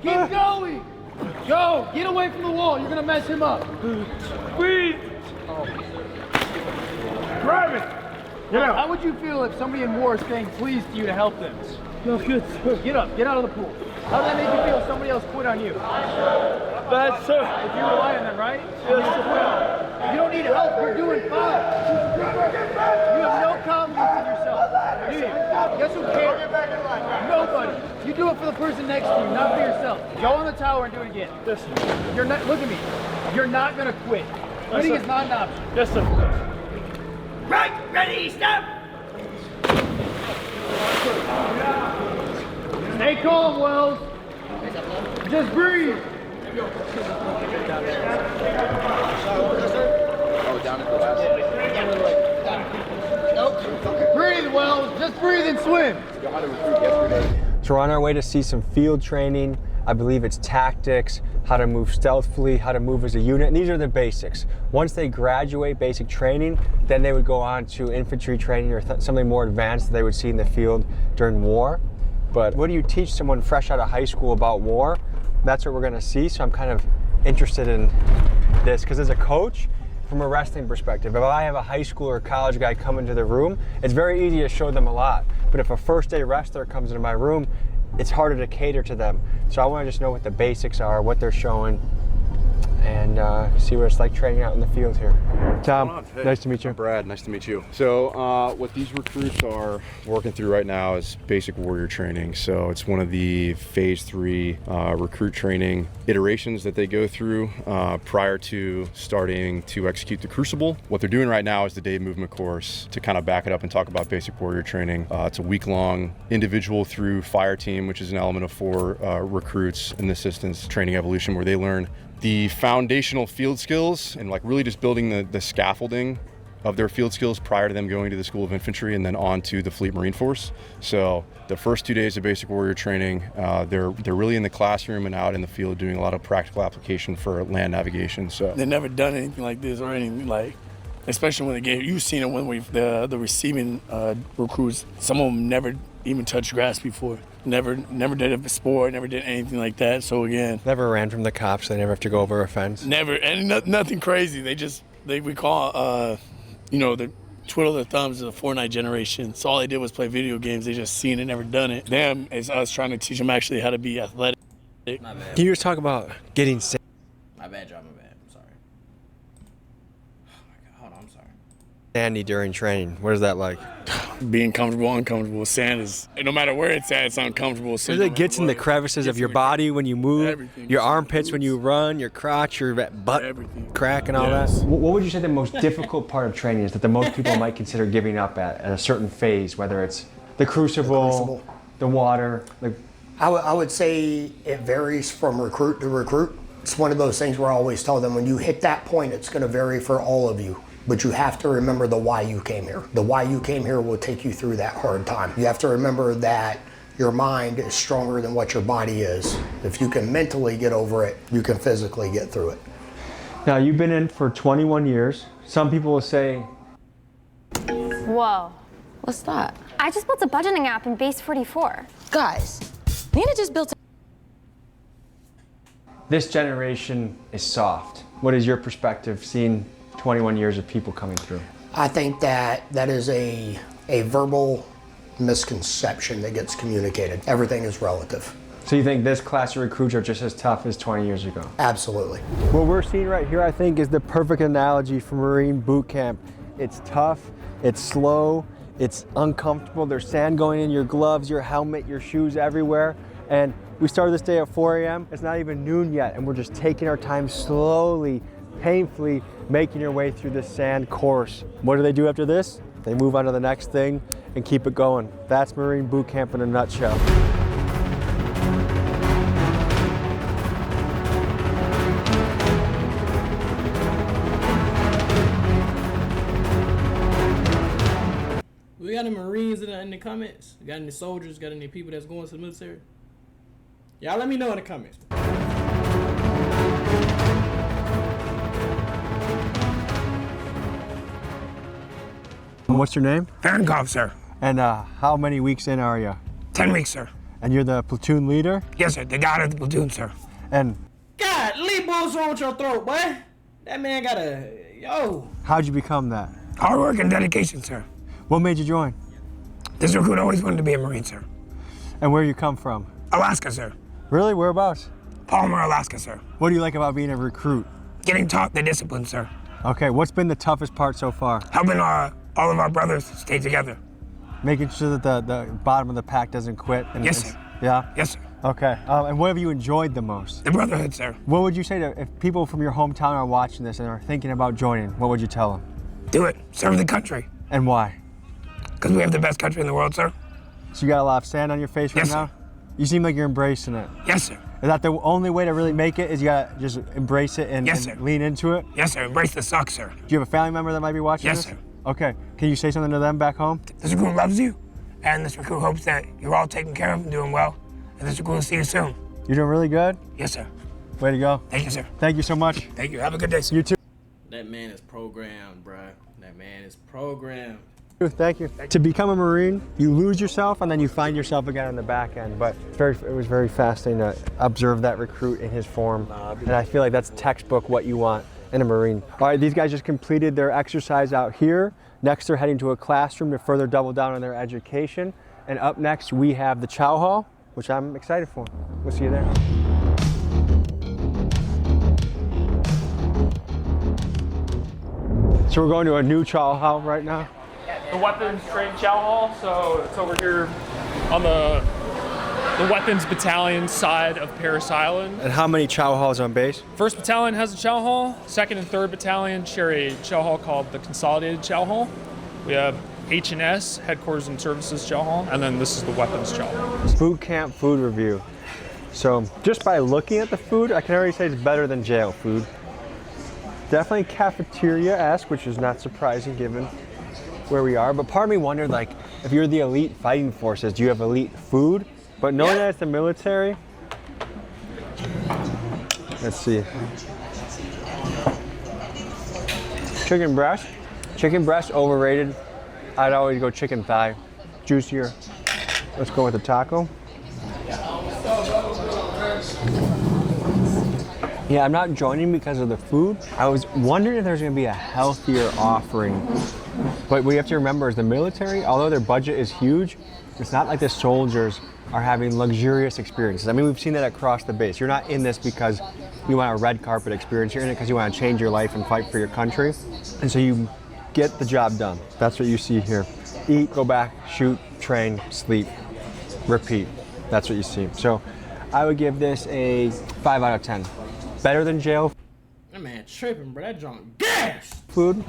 Keep going! Go! Get away from the wall. You're gonna mess him up. Breathe! Drive it! How would you feel if somebody in war is saying please to you to help them? No good. Get up. Get out of the pool. How does that make you feel if somebody else quit on you? Bad, sir. If you rely on them, right? Yes, you don't need help. You're doing fine. You have no confidence in yourself. Do you? Guess who cares? Nobody. You do it for the person next to you, not for yourself. Go on the tower and do it again. Yes, sir. You're not. Look at me. You're not gonna quit. Quitting is not an option. Yes, sir. Right, ready, step. Stay calm, Wells. Just breathe. Breathe, Wells. Just breathe and swim. So we're on our way to see some field training. I believe it's tactics, how to move stealthily, how to move as a unit, and these are the basics. Once they graduate basic training, then they would go on to infantry training or something more advanced that they would see in the field during war. But what do you teach someone fresh out of high school about war? That's what we're gonna see, so I'm kind of interested in this, because as a coach, from a wrestling perspective, if I have a high school or college guy come into the room, it's very easy to show them a lot. But if a first day wrestler comes into my room, it's harder to cater to them. So I want to just know what the basics are, what they're showing, and see what it's like training out in the field here. Tom, hey, nice to meet you. I'm Brad, nice to meet you. So what these recruits are working through right now is basic warrior training. So it's one of the phase 3 recruit training iterations that they go through prior to starting to execute the Crucible. What they're doing right now is the day movement course to kind of back it up and talk about basic warrior training. It's a week-long individual through fire team, which is an element of 4 recruits in the assistance training evolution, where they learn the foundational field skills and like really just building the scaffolding of their field skills prior to them going to the School of Infantry and then on to the Fleet Marine Force. So the first 2 days of basic warrior training, they're really in the classroom and out in the field doing a lot of practical application for land navigation. So they've never done anything like this or anything like, especially when they gave, you've seen it when the receiving recruits, some of them never even touched grass before. Never did a sport, never did anything like that. So again, never ran from the cops. They never have to go over a fence. Never, and nothing crazy. We call the twiddle their thumbs is a Fortnite generation. So all they did was play video games. They just seen it, never done it. Them is us trying to teach them actually how to be athletic. Can you just talk about getting sick? My bad, John. My bad. I'm sorry. Oh my God, hold on. I'm sorry. Sandy during training. What is that like? Being comfortable, uncomfortable. Sand is, no matter where it's at, it's uncomfortable. So it gets in the crevices of your body when you move, your armpits when you run, your crotch, your butt crack and all that. What would you say the most difficult part of training is that the most people might consider giving up at a certain phase, whether it's the crucible, the water? I would say it varies from recruit to recruit. It's one of those things where I always tell them when you hit that point, it's going to vary for all of you. But you have to remember the why you came here. The why you came here will take you through that hard time. You have to remember that your mind is stronger than what your body is. If you can mentally get over it, you can physically get through it. Now, you've been in for 21 years. Some people will say, whoa. What's that? I just built a budgeting app in Base 44. Guys, Nina just built This generation is soft. What is your perspective seeing 21 years of people coming through? I think that is a verbal misconception that gets communicated. Everything is relative. So you think this class of recruits are just as tough as 20 years ago? Absolutely. What we're seeing right here, I think, is the perfect analogy for Marine boot camp. It's tough, it's slow, it's uncomfortable. There's sand going in your gloves, your helmet, your shoes everywhere. And we started this day at 4 a.m. It's not even noon yet, and we're just taking our time slowly, painfully making your way through this sand course. What do they do after this? They move on to the next thing and keep it going. That's Marine boot camp in a nutshell. We got any Marines in the comments? We got any soldiers? Got any people that's going to the military? Y'all let me know in the comments. What's your name? Vankov, sir. And how many weeks in are you? 10 weeks, sir. And you're the platoon leader? Yes, sir. The god of the platoon, sir. And God, leave bullets wrong with your throat, boy. That man got yo. how'd you become that? Hard work and dedication, sir. What made you join? This recruit always wanted to be a Marine, sir. And where you come from? Alaska, sir. Really? Whereabouts? Palmer, Alaska, sir. What do you like about being a recruit? Getting taught the discipline, sir. Okay, what's been the toughest part so far? Helping all of our brothers stay together. Making sure that the bottom of the pack doesn't quit? Yes, sir. Yeah? Yes, sir. Okay, and what have you enjoyed the most? The brotherhood, sir. What would you say to, if people from your hometown are watching this and are thinking about joining, what would you tell them? Do it. Serve the country. And why? Because we have the best country in the world, sir. So you got a lot of sand on your face right Yes, now? sir. You seem like you're embracing it. Yes, sir. Is that the only way to really make it, is you gotta just embrace it and, Yes, and sir. lean into it? Yes, sir. Embrace the suck, sir. Do you have a family member that might be watching Yes, this? sir. Okay, can you say something to them back home? This recruit loves you, and this recruit hopes that you're all taken care of and doing well, and this recruit will see you soon. You're doing really good? Yes, sir. Way to go. Thank you, sir. Thank you so much. Thank you. Have a good day, sir. You too. That man is programmed, bruh. That man is programmed. Thank you. To become a Marine, you lose yourself and then you find yourself again on the back end. But it was very fascinating to observe that recruit in his form. And I feel like that's textbook what you want in a Marine. All right, these guys just completed their exercise out here. Next, they're heading to a classroom to further double down on their education. And up next, we have the Chow Hall, which I'm excited for. We'll see you there. So we're going to a new Chow Hall right now. The weapons train chow hall, so it's over here on the weapons battalion side of Parris Island. And how many Chow Halls on base? 1st Battalion has a chow hall. 2nd and 3rd Battalion share a chow hall called the Consolidated Chow Hall. We have H&S, Headquarters and Services Chow Hall, and then this is the weapons chow hall. Boot camp food review. So just by looking at the food, I can already say it's better than jail food. Definitely cafeteria-esque, which is not surprising given where we are. But part of me wondered, like, if you're the elite fighting forces, do you have elite food? But knowing that it's the military, let's see. Chicken breast. Chicken breast, overrated. I'd always go chicken thigh. Juicier. Let's go with the taco. Yeah, I'm not joining because of the food. I was wondering if there's gonna be a healthier offering. But what you have to remember is the military, although their budget is huge, it's not like the soldiers are having luxurious experiences. I mean, we've seen that across the base. You're not in this because you want a red carpet experience. You're in it because you want to change your life and fight for your country. And so you get the job done. That's what you see here. Eat, go back, shoot, train, sleep, repeat. That's what you see. So I would give this a 5 out of 10. Better than jail That man tripping, bro. That junk gas. food,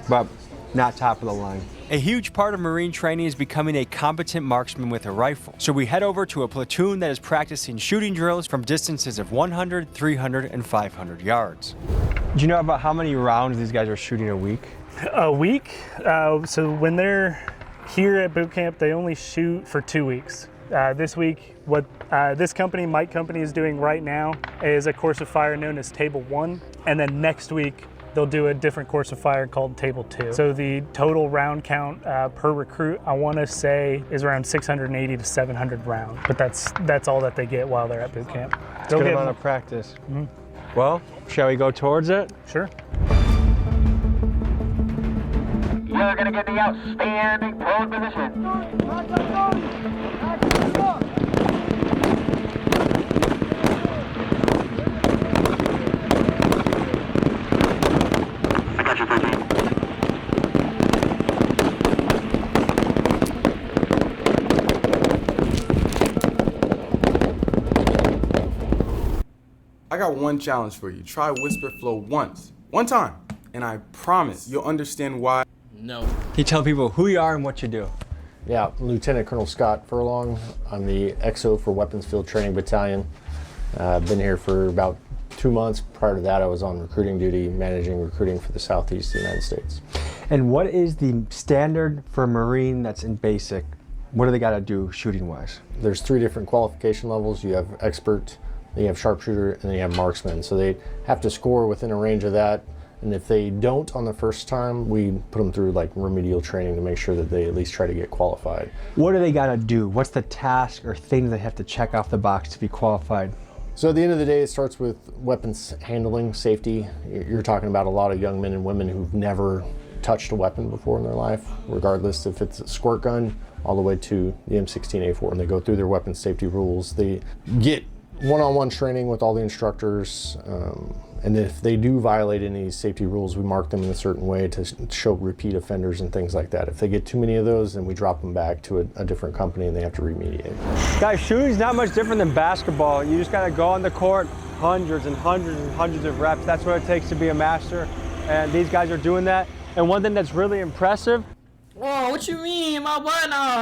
but not top of the line. A huge part of Marine training is becoming a competent marksman with a rifle. So we head over to a platoon that is practicing shooting drills from distances of 100, 300, and 500 yards. Do you know about how many rounds these guys are shooting a week? A week? So when they're here at boot camp, they only shoot for 2 weeks. This week, what this company, Mike Company, is doing right now is a course of fire known as Table 1. And then next week, they'll do a different course of fire called Table 2. So the total round count per recruit, I want to say, is around 680 to 700 rounds. But that's all that they get while they're at boot camp. It's a good amount of practice. Well, shall we go towards it? Sure. You're gonna get the outstanding pole position. I got one challenge for you. Try whisper flow once. One time. And I promise you'll understand why. No. Can you tell people who you are and what you do? Yeah, Lieutenant Colonel Scott Furlong. I'm the XO for Weapons Field Training Battalion. I've been here for about 2 months. Prior to that, I was on recruiting duty, managing recruiting for the Southeast United States. And what is the standard for a Marine that's in basic? What do they got to do shooting-wise? There's 3 different qualification levels. You have expert, then you have sharpshooter, and then you have marksman. So they have to score within a range of that. And if they don't on the first time, we put them through like remedial training to make sure that they at least try to get qualified. What do they got to do? What's the task or thing they have to check off the box to be qualified? So at the end of the day, it starts with weapons handling, safety. You're talking about a lot of young men and women who've never touched a weapon before in their life, regardless if it's a squirt gun all the way to the M16A4, and they go through their weapons safety rules. They get one-on-one training with all the instructors, and if they do violate any safety rules, we mark them in a certain way to show repeat offenders and things like that. If they get too many of those, then we drop them back to a different company and they have to remediate. Guys, shooting's not much different than basketball. You just gotta go on the court, hundreds and hundreds and hundreds of reps. That's what it takes to be a master, and these guys are doing that. And one thing that's really impressive. Oh, what you mean, my boy?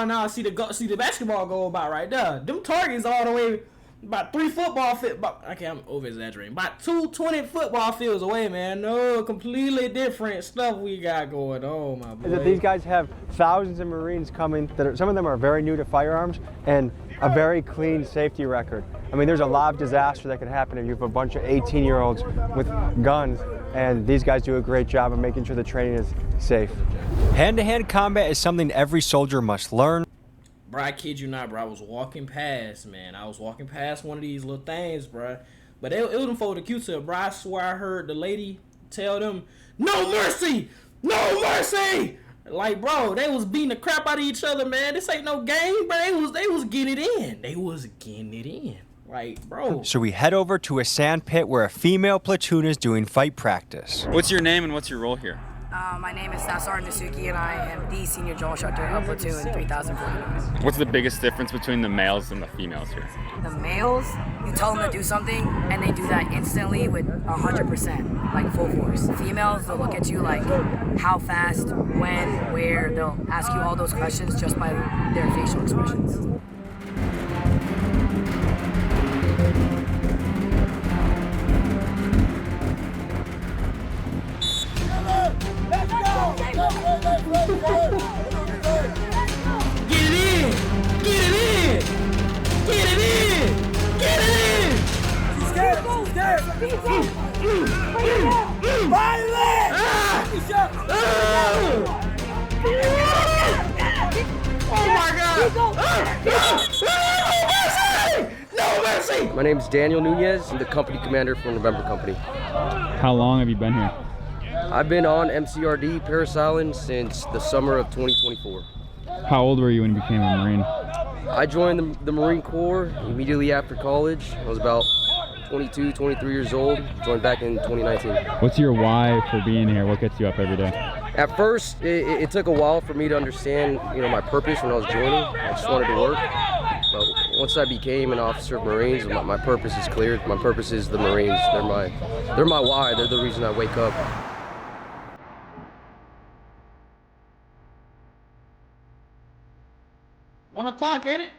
No. See the basketball goal about right there. Them targets all the way about 3 football fields. Okay, I'm over exaggerating. About 2 20 football fields away, man. No, completely different stuff we got going on, my boy. Is that these guys have thousands of Marines coming. Some of them are very new to firearms and a very clean safety record. I mean, there's a lot of disaster that can happen if you have a bunch of 18-year-olds with guns, and these guys do a great job of making sure the training is safe. Hand-to-hand combat is something every soldier must learn. Bro, I kid you not, bro. I was walking past, man. I was walking past one of these little things, bro. But it was them for the Q-tip, bro. I swear I heard the lady tell them, "No mercy! No mercy!" Like, bro, they was beating the crap out of each other, man. This ain't no game, bro. They was getting it in. They was getting it in. Like, bro. So we head over to a sand pit where a female platoon is doing fight practice. What's your name and what's your role here? My name is Staff Sergeant Nasuki, and I am the senior drill instructor of Platoon 3049. What's the biggest difference between the males and the females here? The males, you tell them to do something, and they do that instantly with 100%, like full force. Females, they'll look at you like how fast, when, where. They'll ask you all those questions just by their facial expressions. My name is Daniel Nunez. I'm the company commander for November Company. How long have you been here? I've been on MCRD Paris Island since the summer of 2024. How old were you when you became a Marine? I joined the Marine Corps immediately after college. I was about 22, 23 years old. Joined back in 2019. What's your why for being here? What gets you up every day? At first, it took a while for me to understand, my purpose when I was joining. I just wanted to work. But once I became an officer of Marines, my purpose is clear. My purpose is the Marines. They're my why. They're the reason I wake up. 1 o'clock, ain't it?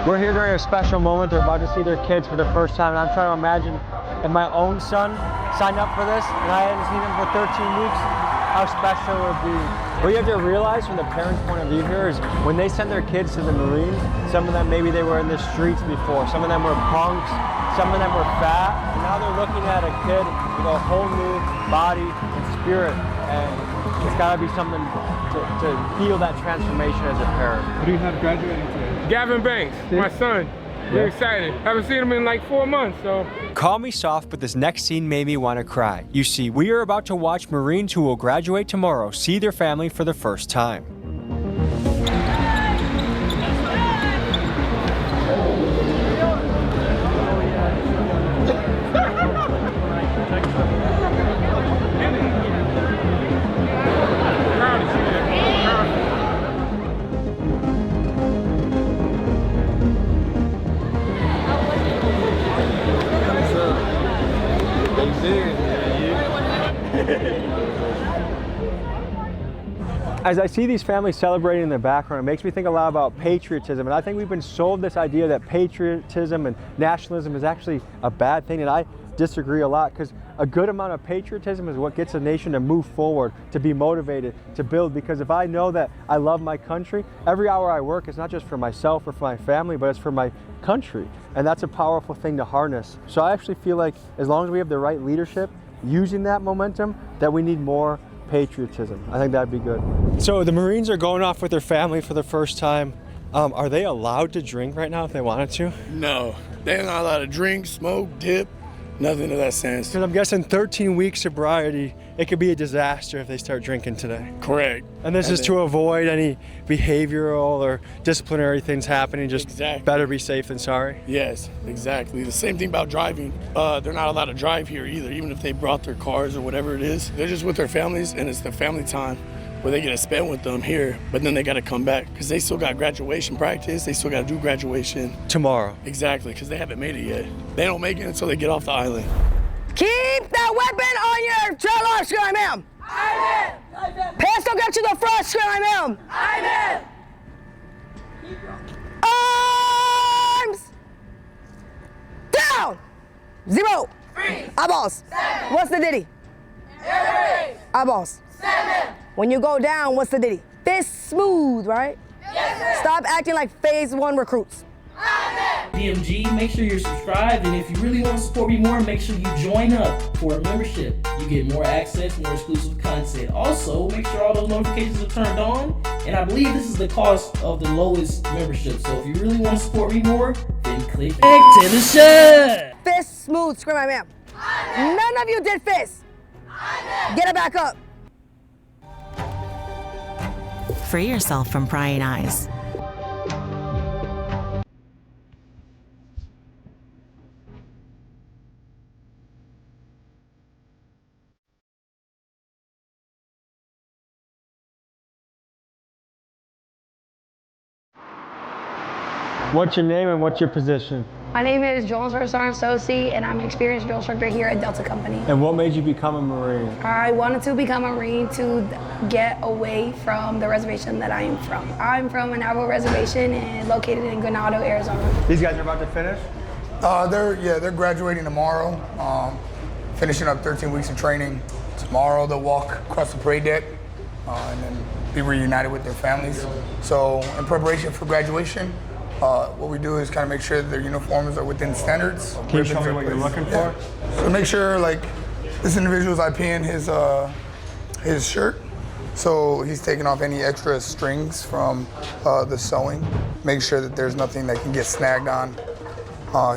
We're here during a special moment. They're about to see their kids for the first time, and I'm trying to imagine if my own son signed up for this and I hadn't seen him for 13 weeks, how special it would be. What you have to realize from the parents' point of view here is when they send their kids to the Marines, some of them maybe they were in the streets before, some of them were punks, some of them were fat, and now they're looking at a kid with a whole new body and spirit, and it's got to be something to feel that transformation as a parent. What do you have graduating today? Gavin Banks, my son. We're excited. Haven't seen him in like 4 months, so. Call me soft, but this next scene made me want to cry. You see, we are about to watch Marines who will graduate tomorrow see their family for the first time. As I see these families celebrating in the background, it makes me think a lot about patriotism. And I think we've been sold this idea that patriotism and nationalism is actually a bad thing. And I disagree a lot, because a good amount of patriotism is what gets a nation to move forward, to be motivated, to build. Because if I know that I love my country, every hour I work is not just for myself or for my family, but it's for my country. And that's a powerful thing to harness. So I actually feel like as long as we have the right leadership using that momentum, that we need more patriotism. I think that'd be good. So the Marines are going off with their family for the first time. Are they allowed to drink right now if they wanted to? No, they're not allowed to drink, smoke, dip, nothing of that sense. Because I'm guessing 13 weeks sobriety, it could be a disaster if they start drinking today. Correct. And this is to avoid any behavioral or disciplinary things happening. Just better be safe than sorry. Yes, exactly. The same thing about driving. They're not allowed to drive here either, even if they brought their cars or whatever it is. They're just with their families, and it's their family time where they get to spend with them here, but then they got to come back because they still got graduation practice. They still got to do graduation. Tomorrow. Exactly, because they haven't made it yet. They don't make it until they get off the island. Keep that weapon on your trailer, scream him. Pistol get to the front, scream him. Arms down. 0. Eyeballs. What's the ditty? Eyeballs. When you go down, what's the ditty? Fist smooth, right? Stop acting like phase 1 recruits. DMG, make sure you're subscribed, and if you really want to support me more, make sure you join up for a membership. You get more access, more exclusive content. Also, make sure all those notifications are turned on, and I believe this is the cost of the lowest membership. So if you really want to support me more, then click back to the show. Fist smooth, scream my man. None of you did fist. Get it back up. Free yourself from prying eyes. What's your name and what's your position? My name is Joel Sergeant Sosi, and I'm an experienced drill instructor here at Delta Company. And what made you become a Marine? I wanted to become a Marine to get away from the reservation that I am from. I'm from a Navajo reservation and located in Ganado, Arizona. These guys are about to finish? They're graduating tomorrow, finishing up 13 weeks of training. Tomorrow they'll walk across the parade deck and then be reunited with their families. So in preparation for graduation, what we do is kind of make sure that their uniforms are within standards. Can you show me what you're looking for? So make sure, like, this individual's IPing his shirt. So he's taking off any extra strings from the sewing. Make sure that there's nothing that can get snagged on.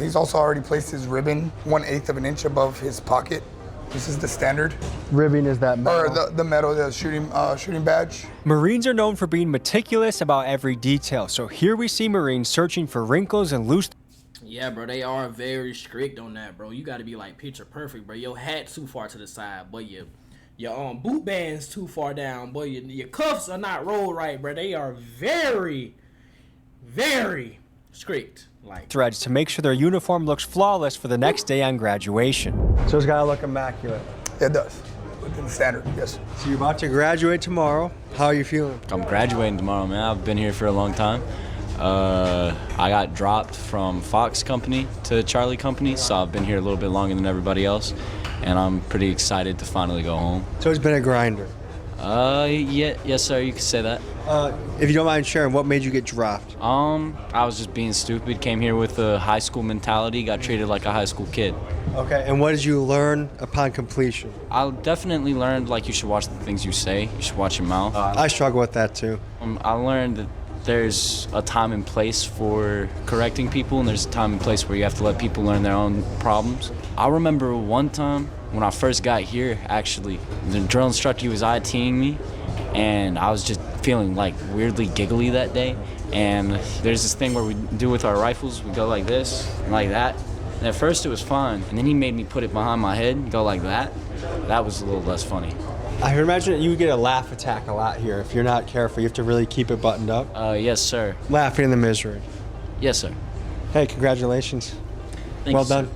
He's also already placed his ribbon 1/8 of an inch above his pocket. This is the standard. Ribbon is that metal? Or the metal, the shooting badge. Marines are known for being meticulous about every detail, so here we see Marines searching for wrinkles and loose. Yeah, bro, they are very strict on that, bro. You got to be like picture perfect, bro. Your hat's too far to the side, but your boot band's too far down, boy. Your cuffs are not rolled right, bro. They are very, very strict. Threads to make sure their uniform looks flawless for the next day on graduation. So it's gotta look immaculate. It does, within standard, yes. So you're about to graduate tomorrow. How are you feeling? I'm graduating tomorrow, man. I've been here for a long time. I got dropped from Fox Company to Charlie Company, so I've been here a little bit longer than everybody else, and I'm pretty excited to finally go home. So it's been a grinder. Yes, sir. You could say that. If you don't mind sharing, what made you get dropped? I was just being stupid. Came here with a high school mentality. Got treated like a high school kid. Okay, and what did you learn upon completion? I definitely learned like you should watch the things you say. You should watch your mouth. I struggle with that too. I learned that there's a time and place for correcting people, and there's a time and place where you have to let people learn their own problems. I remember one time when I first got here, actually, the drill instructor, he was ITing me, and I was just feeling like weirdly giggly that day. And there's this thing where we do with our rifles, we go like this, and like that. And at first it was fine, and then he made me put it behind my head and go like that. That was a little less funny. I imagine that you get a laugh attack a lot here. If you're not careful, you have to really keep it buttoned up. Yes, sir. Laughing in the misery. Yes, sir. Hey, congratulations. Thank well you, done. Sir.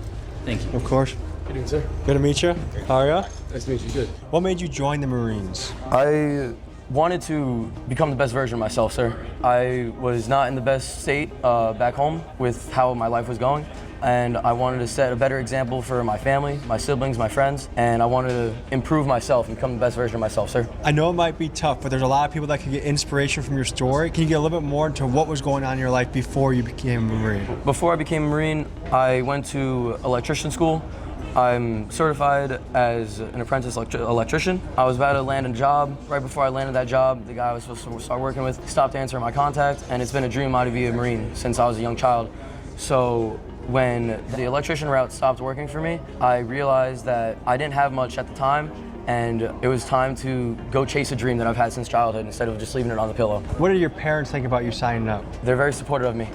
Thank you. Of course. How you doing, sir? Good to meet you. How are you? Nice to meet you. Good. What made you join the Marines? I wanted to become the best version of myself, sir. I was not in the best state back home with how my life was going, and I wanted to set a better example for my family, my siblings, my friends, and I wanted to improve myself and become the best version of myself, sir. I know it might be tough, but there's a lot of people that can get inspiration from your story. Can you get a little bit more into what was going on in your life before you became a Marine? Before I became a Marine, I went to electrician school. I'm certified as an apprentice electrician. I was about to land a job. Right before I landed that job, the guy I was supposed to start working with stopped answering my contact, and it's been a dream of mine to be a Marine since I was a young child. So when the electrician route stopped working for me, I realized that I didn't have much at the time, and it was time to go chase a dream that I've had since childhood instead of just leaving it on the pillow. What did your parents think about you signing up? They're very supportive of me.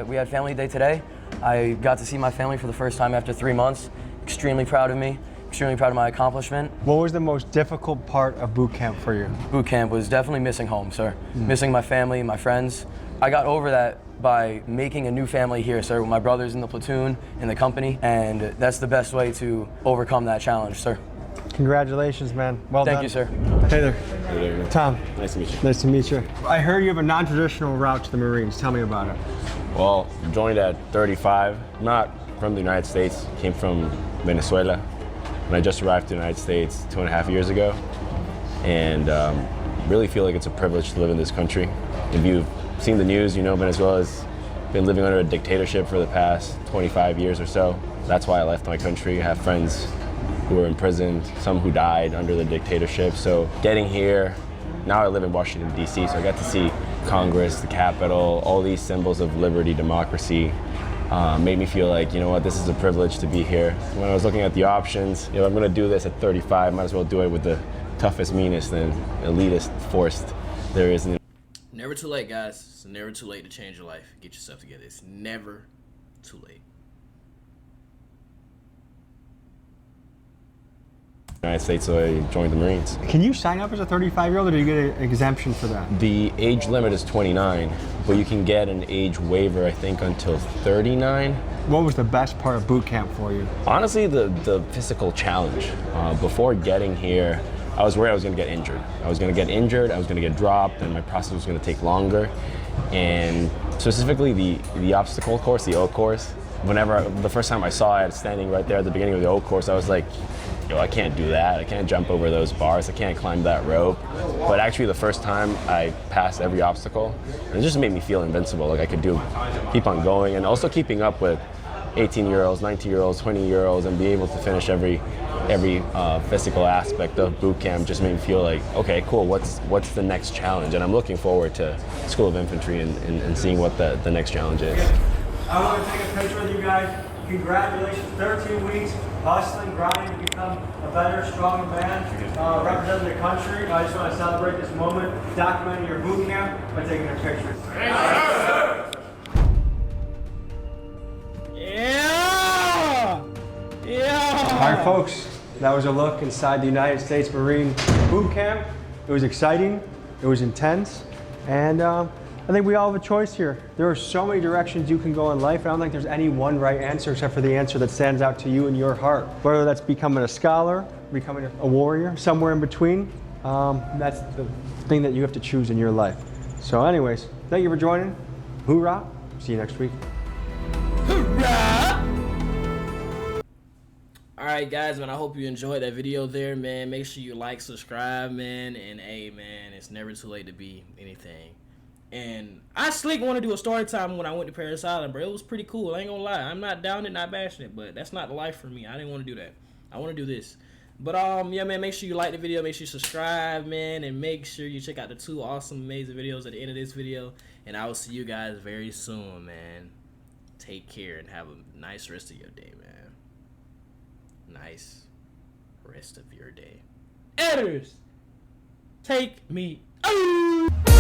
We had family day today. I got to see my family for the first time after 3 months. Extremely proud of me, extremely proud of my accomplishment. What was the most difficult part of boot camp for you? Boot camp was definitely missing home, sir. Missing my family, my friends. I got over that by making a new family here, sir, with my brothers in the platoon, in the company, and that's the best way to overcome that challenge, sir. Congratulations, man. Well done. Thank you, sir. Hey there. Hey there. Tom. Nice to meet you. Nice to meet you. I heard you have a non-traditional route to the Marines. Tell me about it. Well, joined at 35. Not from the United States. Came from Venezuela. And I just arrived to the United States 2.5 years ago. And really feel like it's a privilege to live in this country. If you've seen the news, you know Venezuela's been living under a dictatorship for the past 25 years or so. That's why I left my country. I have friends who were imprisoned, some who died under the dictatorship. So getting here, now I live in Washington, D.C., so I got to see Congress, the Capitol, all these symbols of liberty, democracy. Made me feel like, you know what, this is a privilege to be here. When I was looking at the options, you know, I'm gonna do this at 35, might as well do it with the toughest, meanest, and elitist force there is. Never too late, guys. It's never too late to change your life. Get yourself together. It's never too late. United States, so I joined the Marines. Can you sign up as a 35-year-old, or do you get an exemption for that? The age limit is 29, but you can get an age waiver, I think, until 39. What was the best part of boot camp for you? Honestly, the physical challenge. Before getting here, I was worried I was going to get injured. I was going to get injured, I was going to get dropped, and my process was going to take longer. And specifically the obstacle course, the O course, the first time I saw it standing right there at the beginning of the O course, I was like, yo, I can't do that. I can't jump over those bars. I can't climb that rope. But actually the first time I passed every obstacle, it just made me feel invincible. Like I could keep on going, and also keeping up with 18-year-olds, 19-year-olds, 20-year-olds, and be able to finish every physical aspect of boot camp just made me feel like, okay, cool, what's the next challenge? And I'm looking forward to School of Infantry and seeing what the next challenge is. I want to take a picture with you guys. Congratulations, 13 weeks, hustling, grinding to become a better, stronger man, representing the country. I just want to celebrate this moment, documenting your boot camp by taking a picture. Yeah! Yeah! All right, folks, that was a look inside the United States Marine boot camp. It was exciting, it was intense, and I think we all have a choice here. There are so many directions you can go in life. I don't think there's any one right answer except for the answer that stands out to you in your heart. Whether that's becoming a scholar, becoming a warrior, somewhere in between, that's the thing that you have to choose in your life. So anyways, thank you for joining. Hoorah. See you next week. Hoorah! All Alright guys, man, I hope you enjoyed that video there, man. Make sure you like, subscribe, man, and hey, man, it's never too late to be anything. And I slick want to do a story time when I went to Paris Island, bro. It was pretty cool. I ain't gonna lie. I'm not down it, not bashing it, but that's not the life for me. I didn't want to do that. I want to do this. But yeah, man, make sure you like the video, make sure you subscribe, man, and make sure you check out the 2 awesome, amazing videos at the end of this video. And I will see you guys very soon, man. Take care and have a nice rest of your day, man. Nice rest of your day. Editors, take me out.